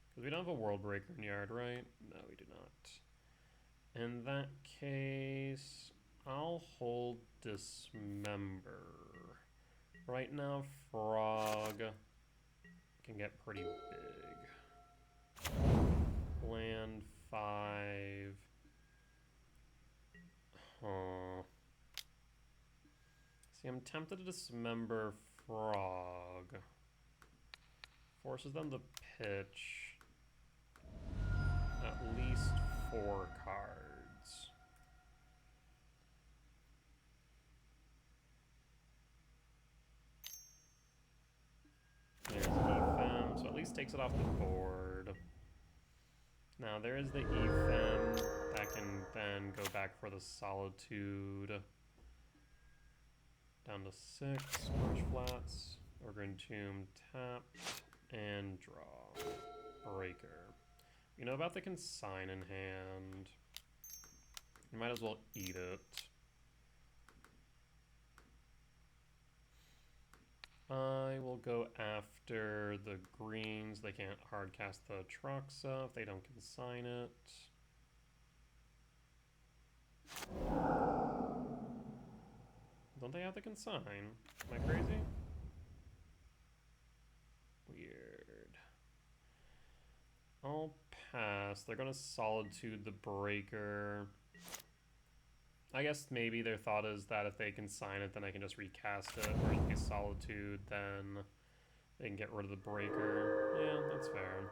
Because we don't have a World Breaker in yard, right? No, we do not. In that case, I'll hold Dismember. Right now, Frog can get pretty big. Land 5. Huh. See, I'm tempted to Dismember Frog. Forces them to pitch at least 4 cards. There's Ephem, so at least takes it off the board. Now there is the Ephem that can then go back for the Solitude. Down to 6, Marsh Flats, Organ Tomb, tap, and draw. Breaker. You know about the Consign in hand. You might as well eat it. I will go after the greens. They can't hardcast the Troxa if they don't consign it. Don't they have the consign? Am I crazy? Weird. I'll pass. They're gonna Solitude the Breaker. I guess maybe their thought is that if they consign it, then I can just recast it. Or if they Solitude, then they can get rid of the Breaker. Yeah, that's fair.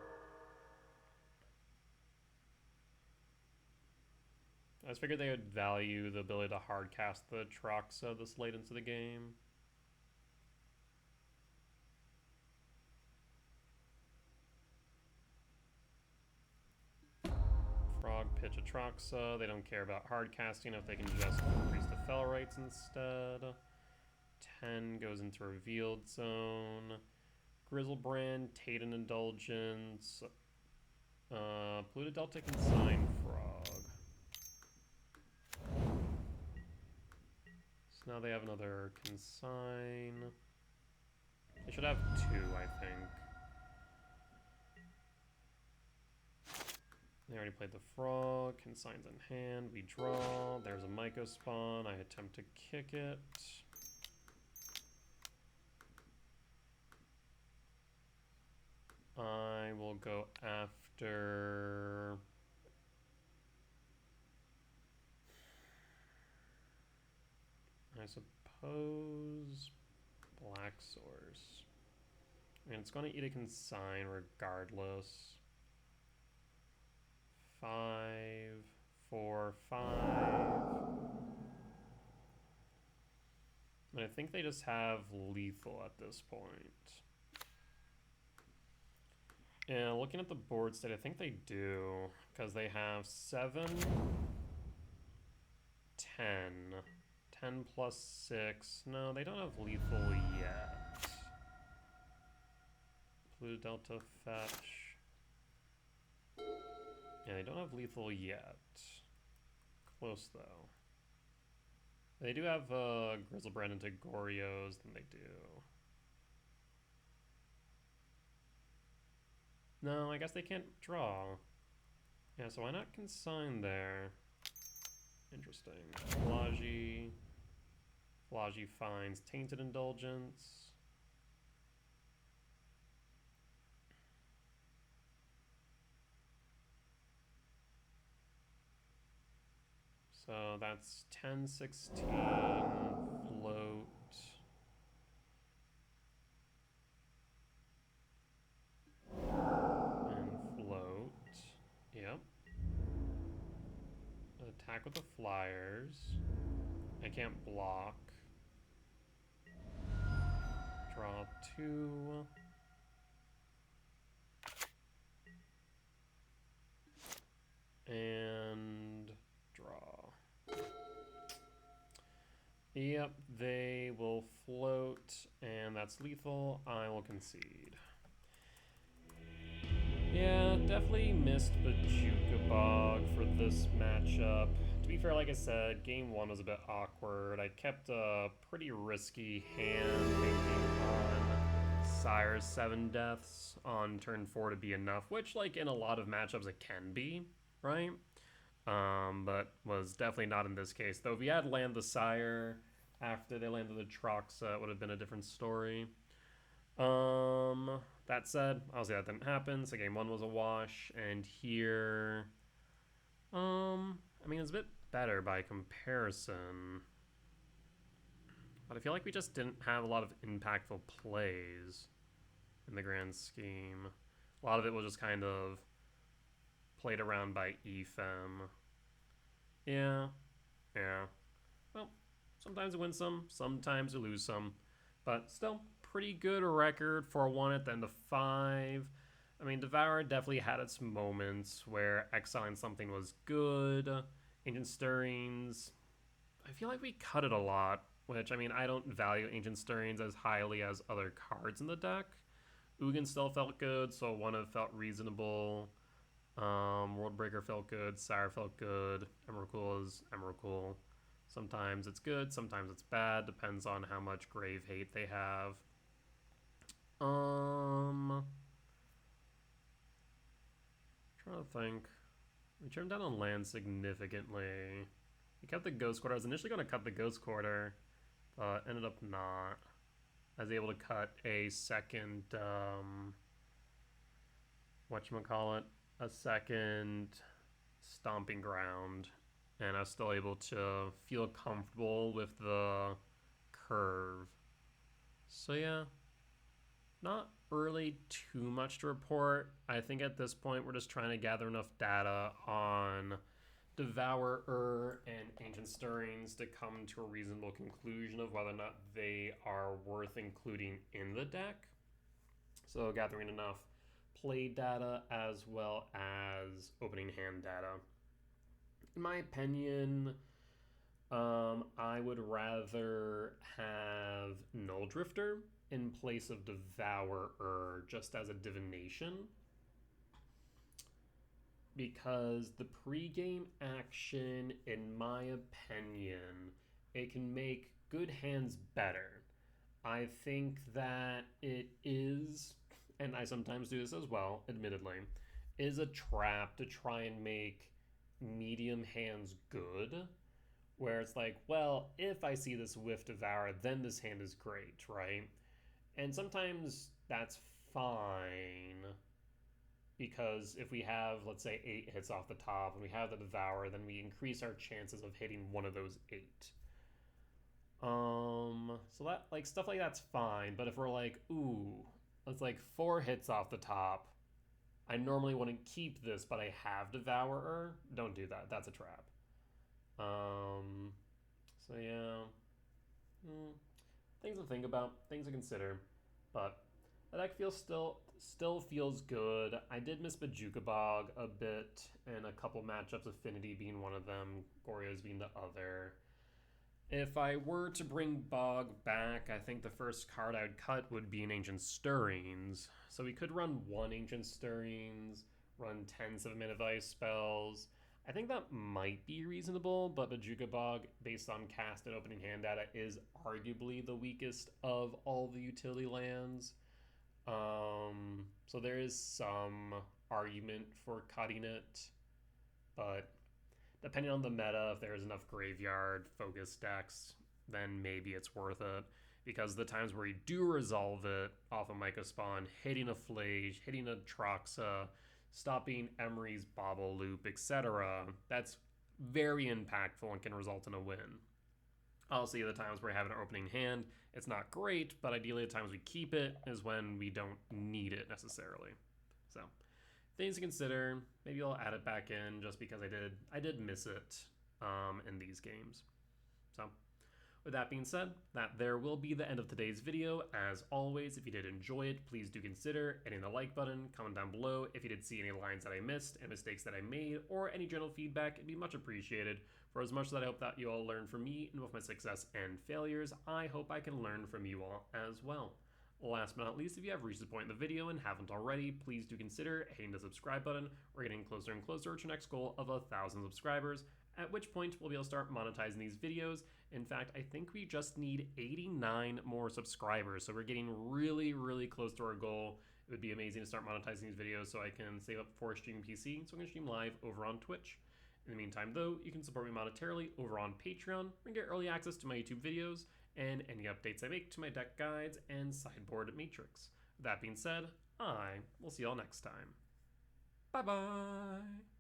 I just figured they would value the ability to hardcast the Troxa this late into the game. Frog, pitch a Troxa. They don't care about hardcasting if they can just increase the Fel Rights instead. 10 goes into Revealed Zone. Grizzlebrand, Taden Indulgence. Pluto Delta Consign Frog. So now they have another Consign. They should have 2, I think. They already played the Frog. Consigns in hand. We draw. There's a Myco spawn. I attempt to kick it. I will go after... I suppose Black Source. I mean, it's going to eat a Consign regardless. 5, 4, 5. And I think they just have lethal at this point. Yeah, looking at the board state, I think they do. Because they have 7, 10. 10 plus 6. No, they don't have lethal yet. Blue Delta fetch. Yeah, they don't have lethal yet. Close, though. They do have Grizzlebrand into Goryos, then they do. No, I guess they can't draw. Yeah, so why not consign there? Interesting. Flaji finds Tainted Indulgence. So that's 10, 16, float. And float. Yep. Attack with the flyers. I can't block. Draw 2. And draw. Yep, they will float, and that's lethal. I will concede. Yeah, definitely missed Bajuka Bog for this matchup. To be fair, like I said, game 1 was a bit awkward. I kept a pretty risky hand thinking on Sire's 7 deaths on turn 4 to be enough, which, like, in a lot of matchups it can be, right? But was definitely not in this case. Though if we had land the Sire after they landed the Troxa, it would have been a different story. That said, obviously that didn't happen, so game 1 was a wash, and here, I mean, it's a bit better by comparison, but I feel like we just didn't have a lot of impactful plays in the grand scheme. A lot of it was just kind of played around by EFEM. Yeah. Well, sometimes we win some, sometimes we lose some, but still, pretty good record for 1 at the end of 5. I mean, Devour definitely had its moments where exiling something was good. Ancient Stirrings, I feel like we cut it a lot, which, I mean, I don't value Ancient Stirrings as highly as other cards in the deck. Ugin still felt good, so 1 of felt reasonable. Worldbreaker felt good, Sire felt good, Emrakul is Emrakul. Sometimes it's good, sometimes it's bad, depends on how much grave hate they have. Trying to think. We trimmed down on land significantly. We kept the Ghost Quarter. I was initially going to cut the Ghost Quarter, but ended up not. I was able to cut a second, whatchamacallit, a second Stomping Ground, and I was still able to feel comfortable with the curve. So yeah, not really too much to report. I think at this point we're just trying to gather enough data on Devourer and Ancient Stirrings to come to a reasonable conclusion of whether or not they are worth including in the deck. So gathering enough play data as well as opening hand data. In my opinion, I would rather have Null Drifter in place of Devourer just as a divination, because the pregame action, in my opinion, it can make good hands better. I think that it is, and I sometimes do this as well, admittedly, is a trap to try and make medium hands good, where it's like, well, if I see this Whiff Devour, then this hand is great, right? And sometimes that's fine, because if we have, let's say, 8 hits off the top and we have the Devour, then we increase our chances of hitting one of those 8. So that, like, stuff like that's fine, but if we're like, ooh, it's like 4 hits off the top, I normally wouldn't keep this, but I have Devourer, don't do that, that's a trap. So yeah, things to think about, things to consider, but the deck feels still feels good. I did miss Bajuka Bog a bit in a couple matchups, Affinity being one of them, Goryo's being the other. If I were to bring Bog back, I think the first card I would cut would be an Ancient Stirrings. So we could run 1 Ancient Stirrings, run 10 7-minute ice spells. I think that might be reasonable, but Bajuka Bog, based on cast and opening hand data, is arguably the weakest of all the utility lands. So there is some argument for cutting it, but depending on the meta, if there's enough graveyard focus decks, then maybe it's worth it. Because the times where you do resolve it off a Myco Spawn, hitting a Flage, hitting a Troxa, stopping Emery's Bobble Loop, etc., that's very impactful and can result in a win. Obviously, the times where we have an opening hand, it's not great, but ideally the times we keep it is when we don't need it necessarily. So, things to consider. Maybe I'll add it back in just because I did miss it in these games. So, With that being said, that there will be the end of today's video. As always, if you did enjoy it, please do consider hitting the like button, comment down below if you did see any lines that I missed and mistakes that I made, or any general feedback. It'd be much appreciated. For as much as I hope that you all learn from me in both my success and failures, I hope I can learn from you all as well. Last but not least, if you have reached this point in the video and haven't already, please do consider hitting the subscribe button. We're getting closer and closer to our next goal of 1,000 subscribers, at which point we'll be able to start monetizing these videos. In fact, I think we just need 89 more subscribers, so we're getting really, really close to our goal. It would be amazing to start monetizing these videos so I can save up for streaming PC, so I'm going to stream live over on Twitch. In the meantime, though, you can support me monetarily over on Patreon and get early access to my YouTube videos and any updates I make to my deck guides and sideboard matrix. With that being said, I will see y'all next time. Bye-bye!